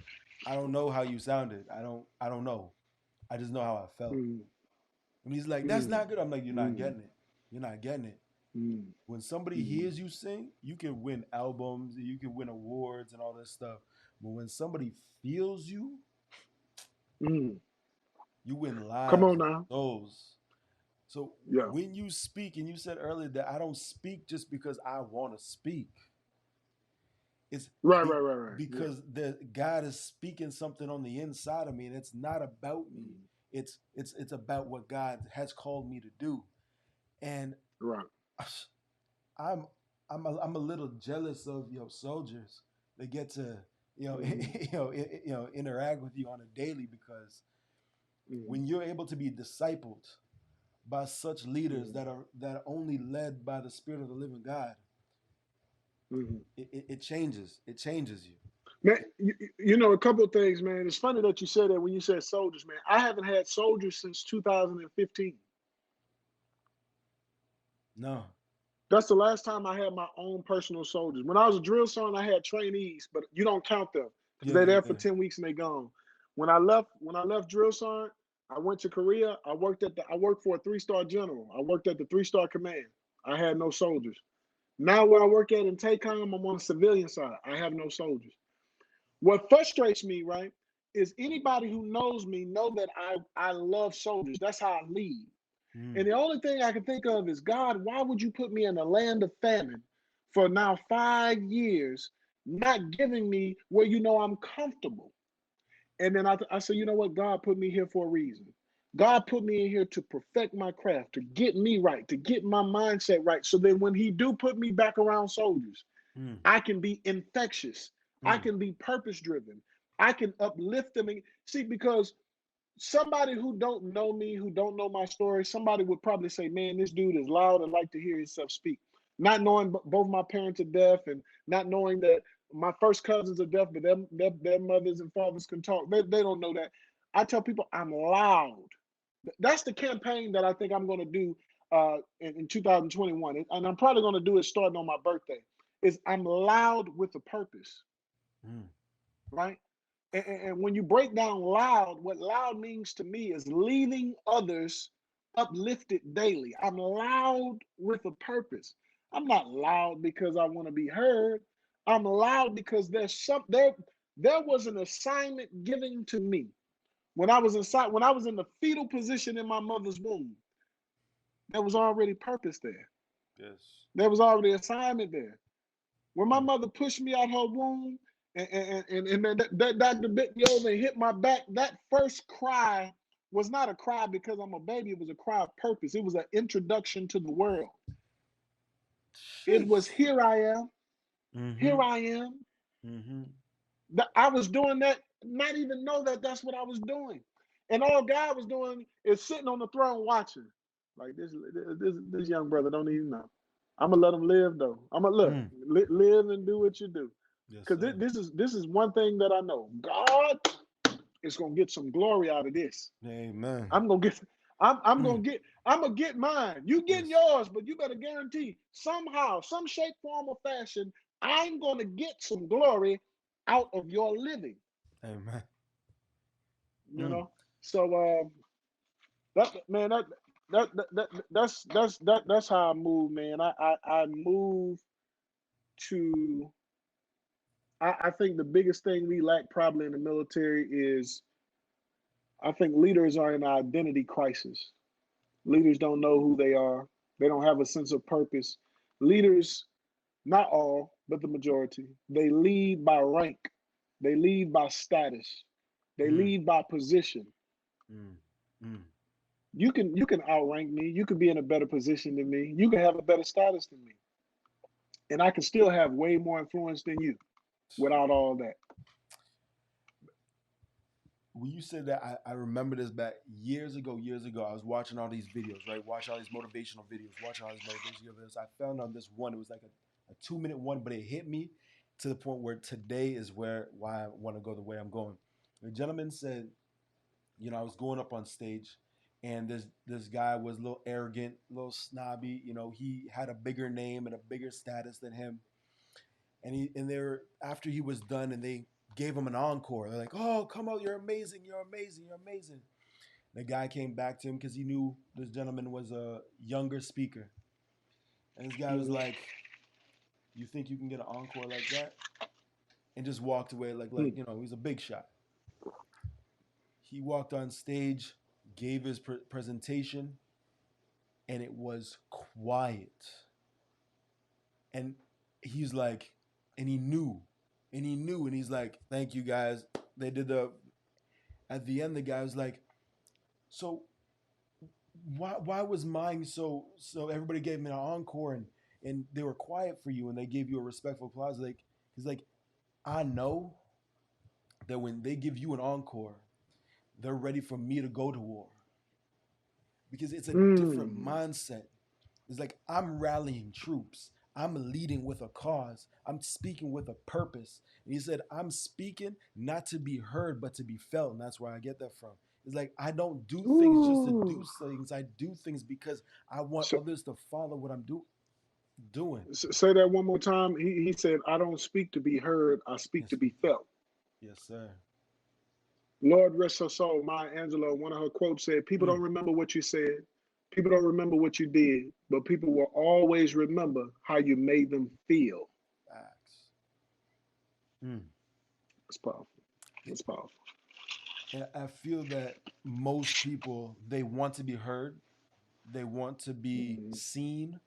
I don't know how you sounded. I don't know. I just know how I felt. Mm, And he's like, that's mm, not good. I'm like, you're not mm, getting it. You're not getting it. mm, When somebody mm, hears you sing, you can win albums, you can win awards and all this stuff. But when somebody feels you, mm. you win Come lives on and now. souls. So Yeah. when you speak, and you said earlier that I don't speak just because I want to speak. It's Right, be, right, right, right. Yeah. because God is speaking something on the inside of me, and it's not about me. Mm, It's about what God has called me to do. And right. I'm I'm a little jealous of your soldiers. They get to Mm, interact with you on a daily, because mm, when you're able to be discipled by such leaders mm, that are only led by the Spirit of the living God, mm. it changes. It changes you. Man, you know, a couple of things, man. It's funny that you said that when you said soldiers, man. I haven't had soldiers since 2015. No. That's the last time I had my own personal soldiers. When I was a drill sergeant, I had trainees, but you don't count them because Yeah, they're yeah, there for yeah. 10 weeks and they gone. When I left drill sergeant, I went to Korea. I worked for a 3-star general. I worked at the 3-star command. I had no soldiers. Now where I work at in TACOM, I'm on the civilian side. I have no soldiers. What frustrates me, right, is anybody who knows me know that I love soldiers. That's how I lead. And Mm. the only thing I can think of is, God, why would you put me in a land of famine for now 5 years, not giving me where you know I'm comfortable? And then I said, you know what? God put me here for a reason. God put me in here to perfect my craft, to get me right, to get my mindset right. So that when he do put me back around soldiers, Mm. I can be infectious. I Mm. can be purpose driven. I can uplift them. See, because somebody who don't know me, who don't know my story, somebody would probably say, man, this dude is loud and like to hear himself speak. Not knowing both my parents are deaf, and not knowing that my first cousins are deaf, but their mothers and fathers can talk. They don't know that. I tell people I'm loud. That's the campaign that I think I'm going to do in 2021. And I'm probably going to do it starting on my birthday. Is I'm loud with a purpose, Mm. right? And when you break down loud, what loud means to me is leaving others uplifted daily. I'm loud with a purpose. I'm not loud because I want to be heard. I'm loud because there was an assignment given to me when I was in the fetal position in my mother's womb. There was already purpose there. Yes. There was already assignment there. When my Mm. mother pushed me out her womb and that doctor bent me over and hit my back, that first cry was not a cry because I'm a baby. It was a cry of purpose. It was an introduction to the world. It was Sheesh. here I am. Here Mm-hmm. I am. Mm-hmm. I was doing that, not even know that that's what I was doing. And all God was doing is sitting on the throne watching. Like this young brother don't even know. I'm gonna let him live though. I'm gonna Mm. live and do what you do. Yes, Because sir. this is one thing that I know. God is gonna get some glory out of this. Amen. I'm gonna get Mm. I'm gonna get mine. You getting Yes. yours, but you better guarantee somehow, some shape, form, or fashion, I'm gonna get some glory out of your living. Amen. You Mm. know. So that man, that's how I move, man. I move to. I think the biggest thing we lack probably in the military is I think leaders are in an identity crisis. Leaders don't know who they are. They don't have a sense of purpose. Leaders, not all, but the majority, they lead by rank. They lead by status. They Mm. lead by position. Mm. Mm. You can outrank me. You can be in a better position than me. You can have a better status than me. And I can still have way more influence than you without all that. When you said that, I remember this back years ago. Years ago, I was watching all these videos, right? Watching all these motivational videos, watching all these motivational videos. I found on this one. It was like a 2 minute one, but it hit me to the point where today is why I want to go the way I'm going. The gentleman said, I was going up on stage, and this guy was a little arrogant, a little snobby. He had a bigger name and a bigger status than him, and they were after he was done, and they gave him an encore. They're like, "Oh, come out! You're amazing! You're amazing! You're amazing!" The guy came back to him because he knew this gentleman was a younger speaker, and this guy was Mhm. like, "You think you can get an encore like that?" And just walked away like Hmm. he's a big shot. He walked on stage, gave his presentation, and it was quiet. And he's like, and and he's like, "Thank you guys." They did the At the end, the guy was like, "So why was mine so? Everybody gave me an encore, and they were quiet for you, and they gave you a respectful applause." Like he's like, "I know that when they give you an encore, they're ready for me to go to war because it's a different Mm. mindset. It's like I'm rallying troops. I'm leading with a cause. I'm speaking with a purpose." And he said, "I'm speaking not to be heard, but to be felt." And that's where I get that from. It's like I don't do things just to do Ooh. things. I do things because I want So, others to follow what I'm doing. say that one more time. He said, I don't speak to be heard, I speak to Yes, be felt. yes, sir. Lord rest her soul, Maya Angelou, one of her quotes said, people Mm, don't remember what you said, people don't remember what you did, but people will always remember how you made them feel. facts. Mm. It's powerful. It's powerful. And I feel that most people, they want to be heard, they want to be Mm-hmm. seen,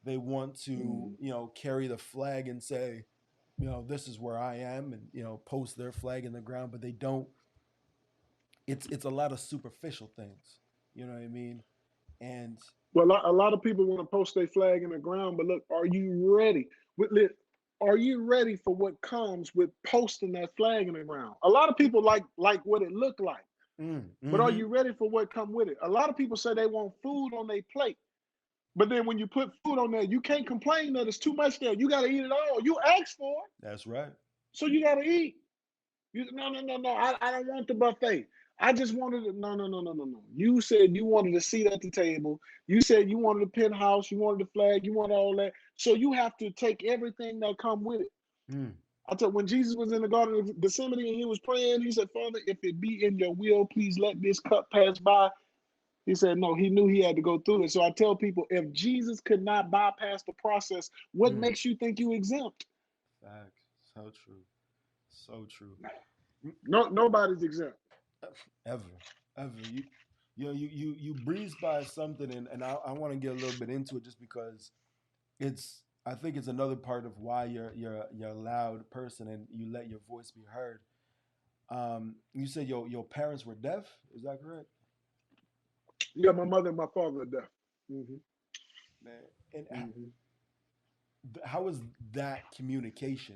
they want to, Mm-hmm. carry the flag and say, this is where I am, and post their flag in the ground, but they don't. It's a lot of superficial things. You know what I mean? And Well, a lot of people want to post their flag in the ground, but look, are you ready? Are you ready for what comes with posting that flag in the ground? A lot of people like what it looked like, but are mm-hmm. you ready for what come with it? A lot of people say they want food on their plate, but then when you put food on there, you can't complain that it's too much there. You got to eat it all. You asked for it, That's right. so you got to eat. No, no, no, no. I don't want the buffet. I just wanted to, no, no, no, no, no, no. You said you wanted a seat at the table. You said you wanted a penthouse. You wanted the flag. You wanted all that. So you have to take everything that come with it. Mm. I tell you, when Jesus was in the Garden of Gethsemane and he was praying, he said, Father, if it be in your will, please let this cup pass by. He said, no, he knew he had to go through it. So I tell people, if Jesus could not bypass the process, what Mm. makes you think you exempt? Facts. So true. So true. Mm, No, nobody's exempt. ever, ever. You breeze by something, and I want to get a little bit into it just because I think it's another part of why you're a loud person and you let your voice be heard. You said your parents were deaf. Is that correct? Yeah, my mother and my father are deaf. Mm-hmm. Man, and Mm-hmm. how was that communication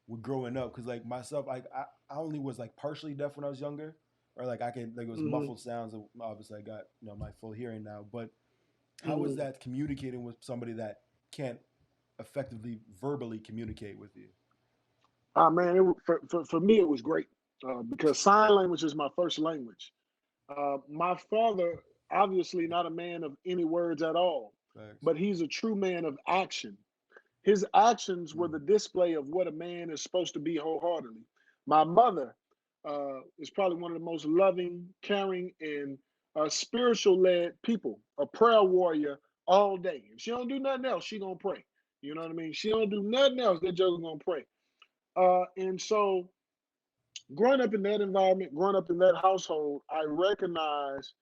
with growing up? Because like myself, I only was like partially deaf when I was younger, or like I can like it was Mm-hmm. muffled sounds. Obviously, I got my full hearing now. But how was Mm-hmm. that communicating with somebody that can't effectively verbally communicate with you? Ah, man, for me, it was great because sign language is my first language. My father, obviously not a man of any words at all, Thanks. but he's a true man of action. His actions were Mm. the display of what a man is supposed to be wholeheartedly. My mother is probably one of the most loving, caring, and spiritual led people, a prayer warrior all day. If she don't do nothing else, she gonna pray. You know what I mean? She don't do nothing else, that joker's gonna pray. And so growing up in that environment, growing up in that household, I recognized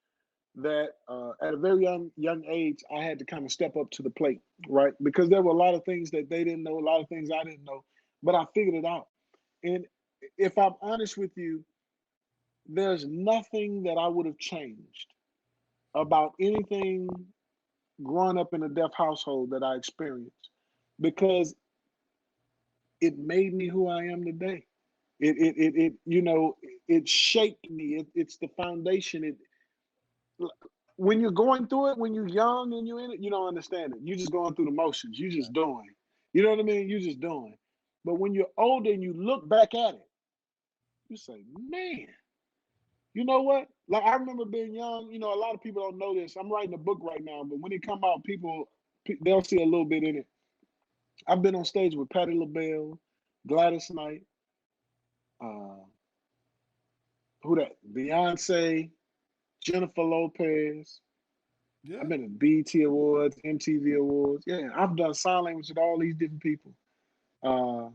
that at a very young age, I had to kind of step up to the plate, right? Because there were a lot of things that they didn't know, a lot of things I didn't know, but I figured it out. And if I'm honest with you, there's nothing that I would have changed about anything growing up in a deaf household that I experienced because it made me who I am today. It shaped me. It's the foundation. When you're going through it, when you're young and you're in it, you don't understand it. You're just going through the motions. You're just Thanks. doing. You know what I mean? You're just doing. But when you're older and you look back at it, you say, man, you know what? Like I remember being young. A lot of people don't know this. I'm writing a book right now, but when it come out, they'll see a little bit in it. I've been on stage with Patti LaBelle, Gladys Knight, uh, who that? Beyonce, Jennifer Lopez. I've Yeah. been in BET Awards, MTV Awards. Yeah, I've done sign language with all these different people. Uh,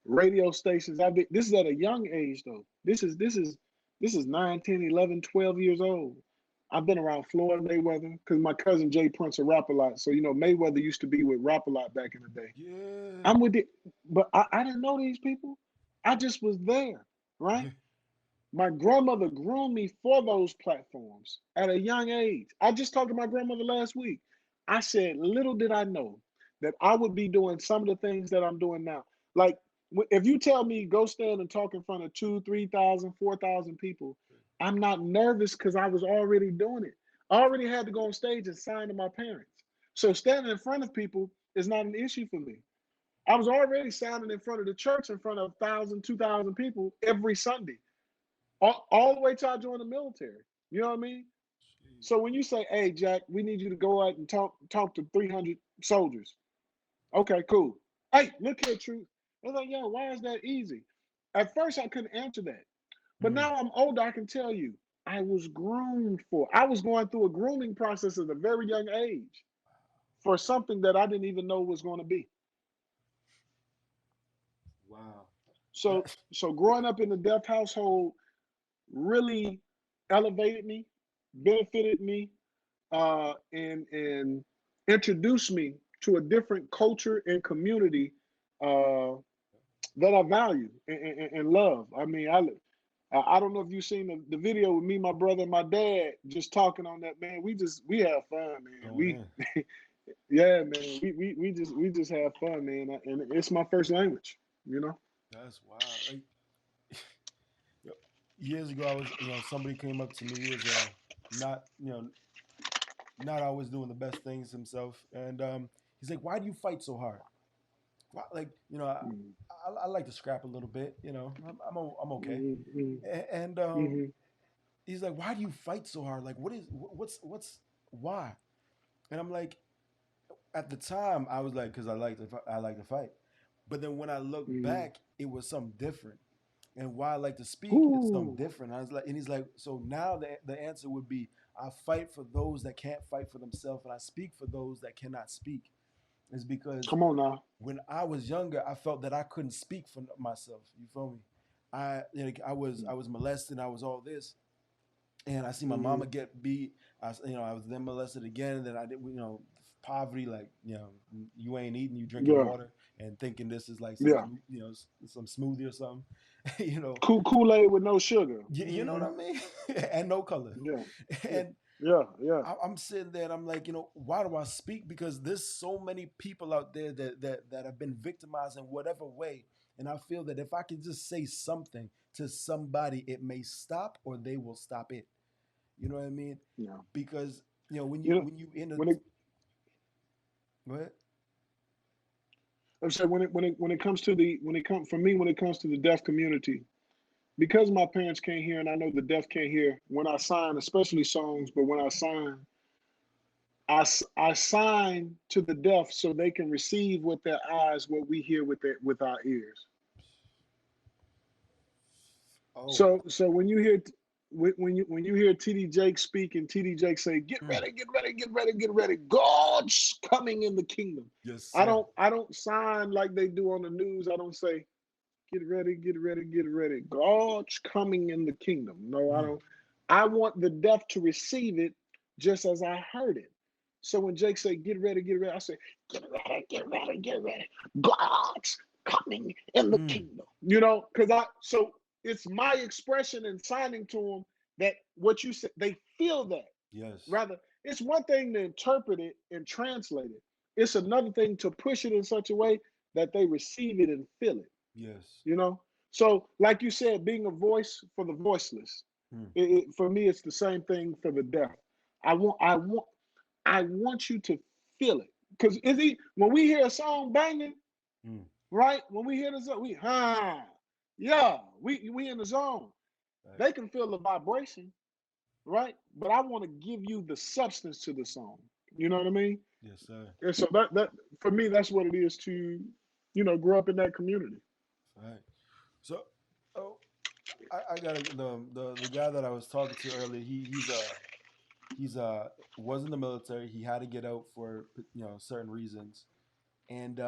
Radio stations. This is at a young age though. This is 9, 10, 11, 12 years old. I've been around Floyd Mayweather because my cousin Jay Prince will rap a lot. So Mayweather used to be with rap a lot back in the day. Yeah. I'm with it, but I didn't know these people. I just was there, right? My grandmother groomed me for those platforms at a young age. I just talked to my grandmother last week. I said, little did I know that I would be doing some of the things that I'm doing now. Like, if you tell me go stand and talk in front of 2, 3,000, 4,000 people, I'm not nervous because I was already doing it. I already had to go on stage and sign to my parents. So standing in front of people is not an issue for me. I was already signing in front of the church in front of 1,000, 2,000 people every Sunday all the way till I joined the military. You know what I mean? Jeez. So when you say, "Hey, Jack, we need you to go out and talk to 300 soldiers," okay, cool. Hey, look here, Truth. I was like, "Yo, why is that easy?" At first, I couldn't answer that, But now I'm older, I can tell you, I was groomed for. I was going through a grooming process at a very young age for something that I didn't even know was going to be. Wow. So, That, so growing up in the deaf household really elevated me, benefited me, and introduced me to a different culture and community uh, that I value and love. I mean, I don't know if you've seen the video with me, my brother, and my dad just talking on that, man. We have fun, man. going in. Yeah, man. We just have fun, man. And it's my first language, you know. That's wild. Like yo, years ago, I was, somebody came up to me. He was not, not always doing the best things himself, and he's like, "Why do you fight so hard?" Why, like, Mm-hmm. I like to scrap a little bit. I'm okay, Mm-hmm. and Mm-hmm. he's like, "Why do you fight so hard? Like, what's why?" And I'm like, at the time, I was like, because I like to fight, but then when I look Mm-hmm. back, it was something different. And why I like to speak is something Ooh, different. I was like, and he's like, so now the answer would be, I fight for those that can't fight for themselves, and I speak for those that cannot speak. Is because come on now. when I was younger, I felt that I couldn't speak for myself. You feel me? I was molested. I was all this, and I see my Mm-hmm. mama get beat. I was then molested again. Then I did, poverty. Like, you ain't eating, you drinking Yeah, water, and thinking this is like some, yeah. some smoothie or something. you know, Kool-Aid with no sugar. you know what Mm-hmm. I mean? And no color. Yeah, yeah, And yeah, yeah. I'm sitting there and I'm like, why do I speak? Because there's so many people out there that have been victimized in whatever way. And I feel that if I can just say something to somebody, it may stop or they will stop it. You know what I mean? Yeah. Because when you You know, when you in a when it what? I'm saying when it comes to the when it comes for me when it comes to the deaf community, because my parents can't hear and I know the deaf can't hear. When I sign, especially songs, but when I sign, I sign to the deaf so they can receive with their eyes what we hear with our ears. Oh, So when you hear when you hear TD Jake speak and TD Jake say, "Get mm, ready, get ready, get ready, get ready. God's coming in the kingdom." yes, I sir. don't I don't sign like they do on the news. I don't say, "Get ready, get ready, get ready. God's coming in the kingdom." No, I Mm, don't. I want the deaf to receive it just as I heard it. So when Jake say, get ready, I say, get ready, get ready, get ready. God's coming in the mm, kingdom. Because so it's my expression and signing to them that what you said, they feel that. yes, Rather, it's one thing to interpret it and translate it. It's another thing to push it in such a way that they receive it and feel it yes. you know so like you said, being a voice for the voiceless, Mm, for me it's the same thing for the deaf. I want you to feel it, because when we hear a song banging, mm, right, when we hear the song, yeah, we in the zone. right. They can feel the vibration, right, but I want to give you the substance to the song. You know what I mean? Yes, sir. And so that for me, that's what it is to grow up in that community. Right. So, oh, I got the guy that I was talking to earlier. He's was in the military. He had to get out for certain reasons, and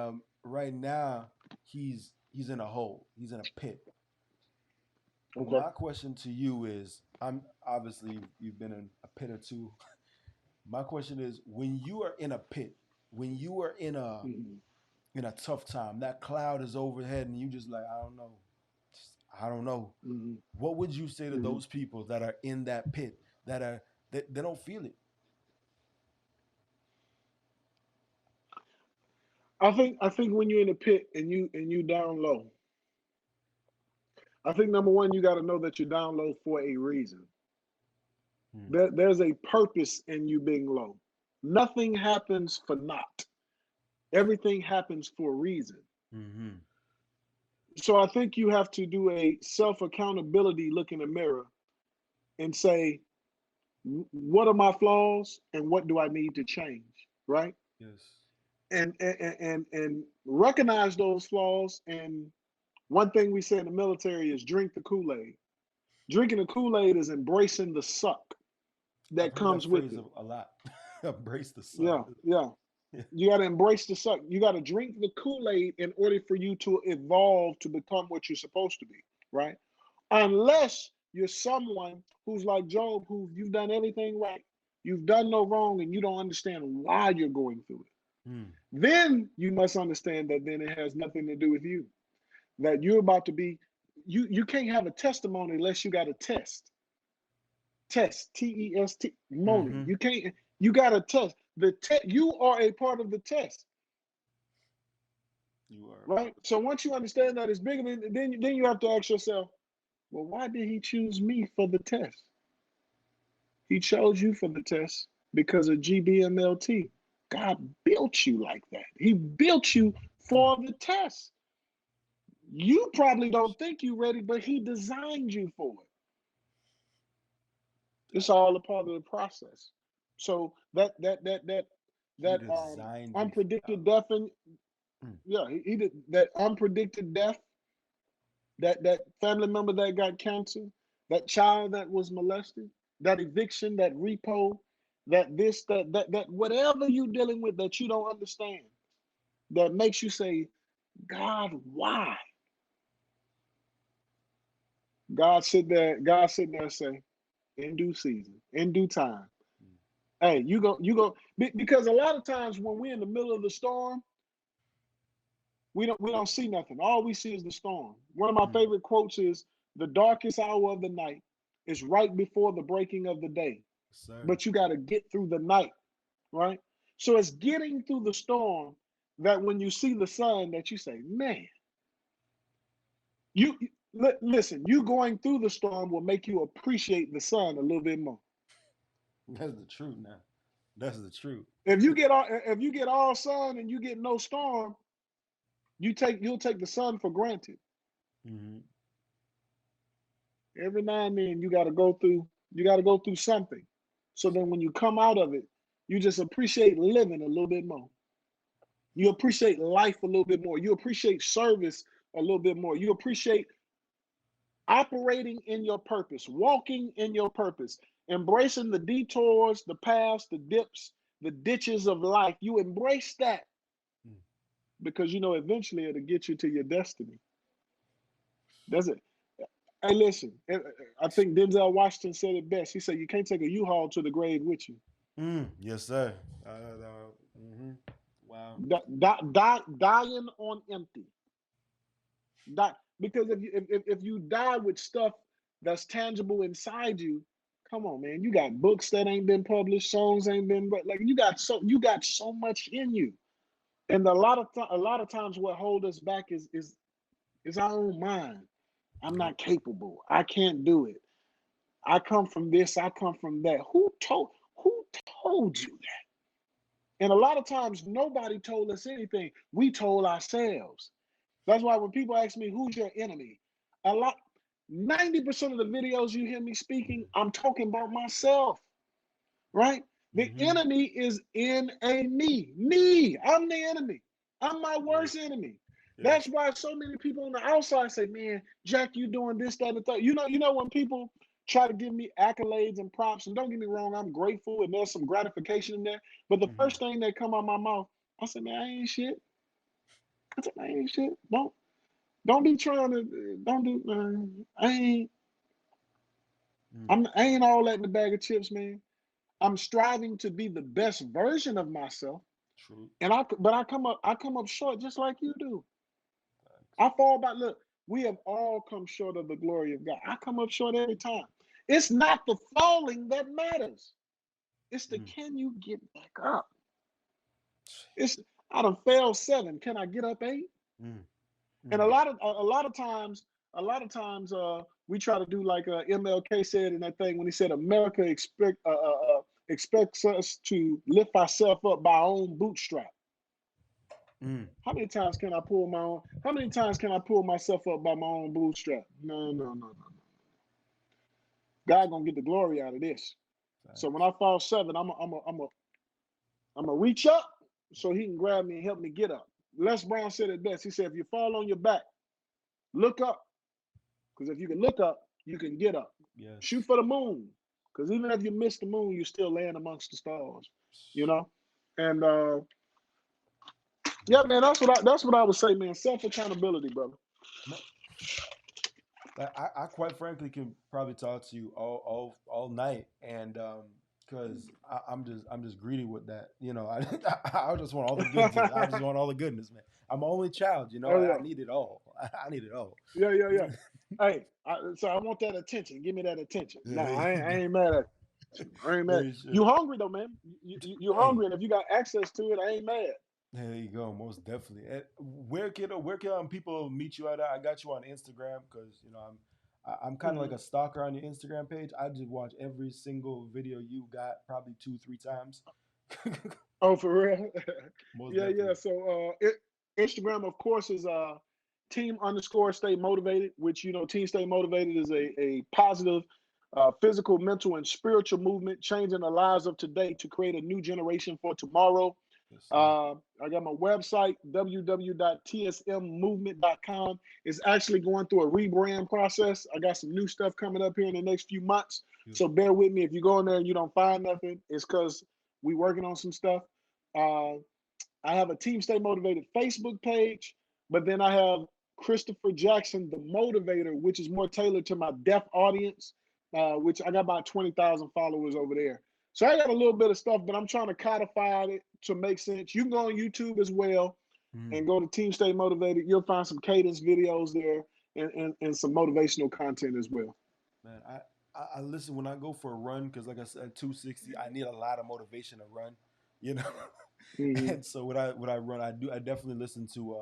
right now he's in a hole. He's in a pit. Okay. My question to you is, I'm obviously you've been in a pit or two. My question is, when you are in a pit, when you are Mhm. in a tough time, that cloud is overhead, and you just like, I don't know, I don't know. Mhm. What would you say to Mhm. those people that are in that pit they don't feel it? I think when you're in a pit and you down low, I think number one, you got to know that you're down low for a reason. Hmm. There's a purpose in you being low. Nothing happens for naught. Everything happens for a reason. Mm-hmm. So I think you have to do a self accountability, look in the mirror and say, what are my flaws and what do I need to change? Right? Yes. And recognize those flaws. And one thing we say in the military is drink the Kool-Aid. Drinking the Kool-Aid is embracing the suck I've that heard that comes with phrase it. a lot. Embrace the suck. Yeah, yeah. Yeah. You got to embrace the suck. You got to drink the Kool-Aid in order for you to evolve to become what you're supposed to be, right? Unless you're someone who's like Job, who you've done everything right, you've done no wrong, and you don't understand why you're going through it. Mm. Then you must understand that then it has nothing to do with you. That you're about to be, you can't have a testimony unless you got a test. Test, T-E-S-T, Moni. Mm-hmm. You can't, you got to test. You are a part of the test, You are a right? part of So once you understand that it's bigger than, then you have to ask yourself, well, why did he choose me for the test? He chose you for the test because of GBMLT. God built you like that. He built you for the test. You probably don't think you're ready, but he designed you for it. It's all a part of the process. So He that designed you. unpredicted death, and Mm. yeah, he did that unpredicted death. That family member that got cancer, that child that was molested, that eviction, that repo, that this, that whatever you're dealing with that you don't understand, that makes you say, God, why? God sit there and say, in due season, in due time. Mm. Hey, you go, because a lot of times when we're in the middle of the storm, we don't see nothing. All we see is the storm. One of my Mm. favorite quotes is, the darkest hour of the night is right before the breaking of the day. Sir. But you got to get through the night, right? So it's getting through the storm that when you see the sun that you say, man, you listen, you going through the storm will make you appreciate the sun a little bit more. That's the truth now. That's the truth. If you get all sun and you get no storm, you'll take the sun for granted. Mm-hmm. Every now and then you got to go through something. So then when you come out of it, you just appreciate living a little bit more. You appreciate life a little bit more. You appreciate service a little bit more. You appreciate operating in your purpose, walking in your purpose, embracing the detours, the paths, the dips, the ditches of life. You embrace that Mm. because you know eventually it'll get you to your destiny. Does it? Hey, listen, I think Denzel Washington said it best. He said, you can't take a U-Haul to the grave with you. Mm. Yes, sir. Mm-hmm. Wow. Dying on empty. Because if you die with stuff that's tangible inside you, come on, man. You got books that ain't been published, songs ain't been, but like you got so much in you. And a lot of times what hold us back is our own mind. I'm Yep. not capable. I can't do it. I come from this, I come from that. Who told you that? And a lot of times nobody told us anything. We told ourselves. That's why when people ask me who's your enemy, a lot 90% of the videos you hear me speaking, I'm talking about myself, right? The Mm-hmm. enemy is in a me. Me. I'm the enemy. I'm my Yeah. worst enemy. Yeah. That's why so many people on the outside say, man, Jack, you doing this, that, and the third. You know when people try to give me accolades and props, and don't get me wrong, I'm grateful and there's some gratification in there. But the Mm-hmm. first thing that come out of my mouth, I say, man, I ain't shit. I said, man, I ain't shit. Don't be trying to don't do I ain't Mm. I ain't all that in the bag of chips, man. I'm striving to be the best version of myself. True. And I come up short just like you do. Facts. I fall back. Look, we have all come short of the glory of God. I come up short every time. It's not the falling that matters. It's the Mm. can you get back up? It's I done failed 7. Can I get up 8? Mm. And a Mm. lot of a lot of times, we try to do like MLK said in that thing when he said America expects us to lift ourselves up by our own bootstrap. Mm. How many times can I pull my own? How many times can I pull myself up by my own bootstrap? No, no, no, no. God gonna get the glory out of this. So when Facts. I fall 7, I'm a reach up so He can grab me and help me get up. Les Brown said it best. He said, if you fall on your back, look up, because if you can look up, you can get up. Shoot Yes. for the moon. Because even if you miss the moon, you still land amongst the stars. You know? And yeah, man, that's what I would say, man. Self accountability, brother. Man, like I quite frankly can probably talk to you all night, and because I'm just greedy with that. You know, I just want all the goodness. I just want all the goodness, man. I'm my only child. You know, Oh I yeah, need it all. I need it all. yeah. Hey, so I want that attention. Give me that attention. Yeah, No, there I you ain't, I go. ain't mad at you. I ain't mad. There you You should. hungry though, man? You Hey, hungry, and if you got access to it, I ain't mad. there you go. Most definitely. And where can people meet you at? I got you on Instagram because you know I'm kind of like Mhm. a stalker on your Instagram page. I just watch every single video you got, probably 2 3 times. Oh, for real? Most Yeah. definitely. So Instagram, of course, is team underscore stay motivated, which Team Stay Motivated is a positive physical, mental, and spiritual movement changing the lives of today to create a new generation for tomorrow. Yes, sir. I got my website, www.tsmmovement.com. It's actually going through a rebrand process. I got some new stuff coming up here in the next few months. So Beautiful. bear with me. If you go in there and you don't find nothing, it's because we working on some stuff. Uh, I have a Team Stay Motivated Facebook page, but then I have Christopher Jackson, the Motivator, which is more tailored to my deaf audience, which I got about 20,000 followers over there. So I got a little bit of stuff, but I'm trying to codify it to make sense. You can go on YouTube as well Mm, and go to Team Stay Motivated. You'll find some cadence videos there and some motivational content as well. man, I listen when I go for a run because, like I said, 260. I need a lot of motivation to run, you know. Hmm. And so when I run, I definitely listen to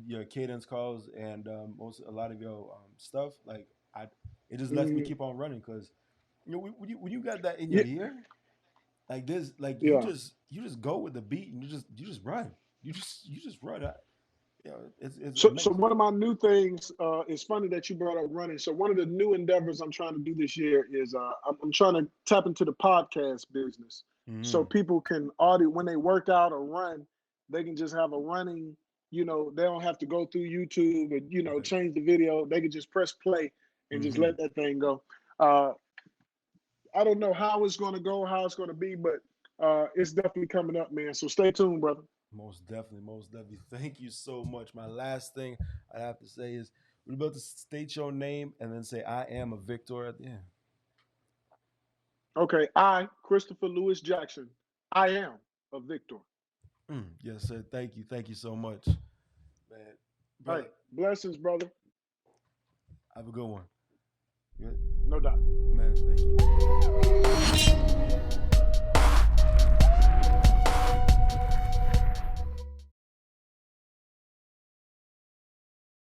your cadence calls and most a lot of your stuff. Like I, it just lets me Hmm. keep on running because when you got that in your Yeah, ear, like this, like yeah. you just go with the beat and you just run. You just run. It's So amazing. one of my new things, it's funny that you brought up running. So one of the new endeavors I'm trying to do this year is I'm trying to tap into the podcast business, so Mm-hmm. people can audio when they work out or run, they can just have a running. They don't have to go through YouTube and Right. change the video. They can just press play and just Mm-hmm. let that thing go. Uh, I don't know how it's going to go, how it's going to be, but it's definitely coming up, man. So stay tuned, brother. Most definitely, most definitely. Thank you so much. My last thing I have to say is we're about to state your name and then say I am a victor at the end. Okay, I, Christopher Lewis Jackson, I am a victor. Yes, sir. Thank you so much, man, Hey, brother. blessings, brother. Have a good one. Good. No doubt. Man, thank you.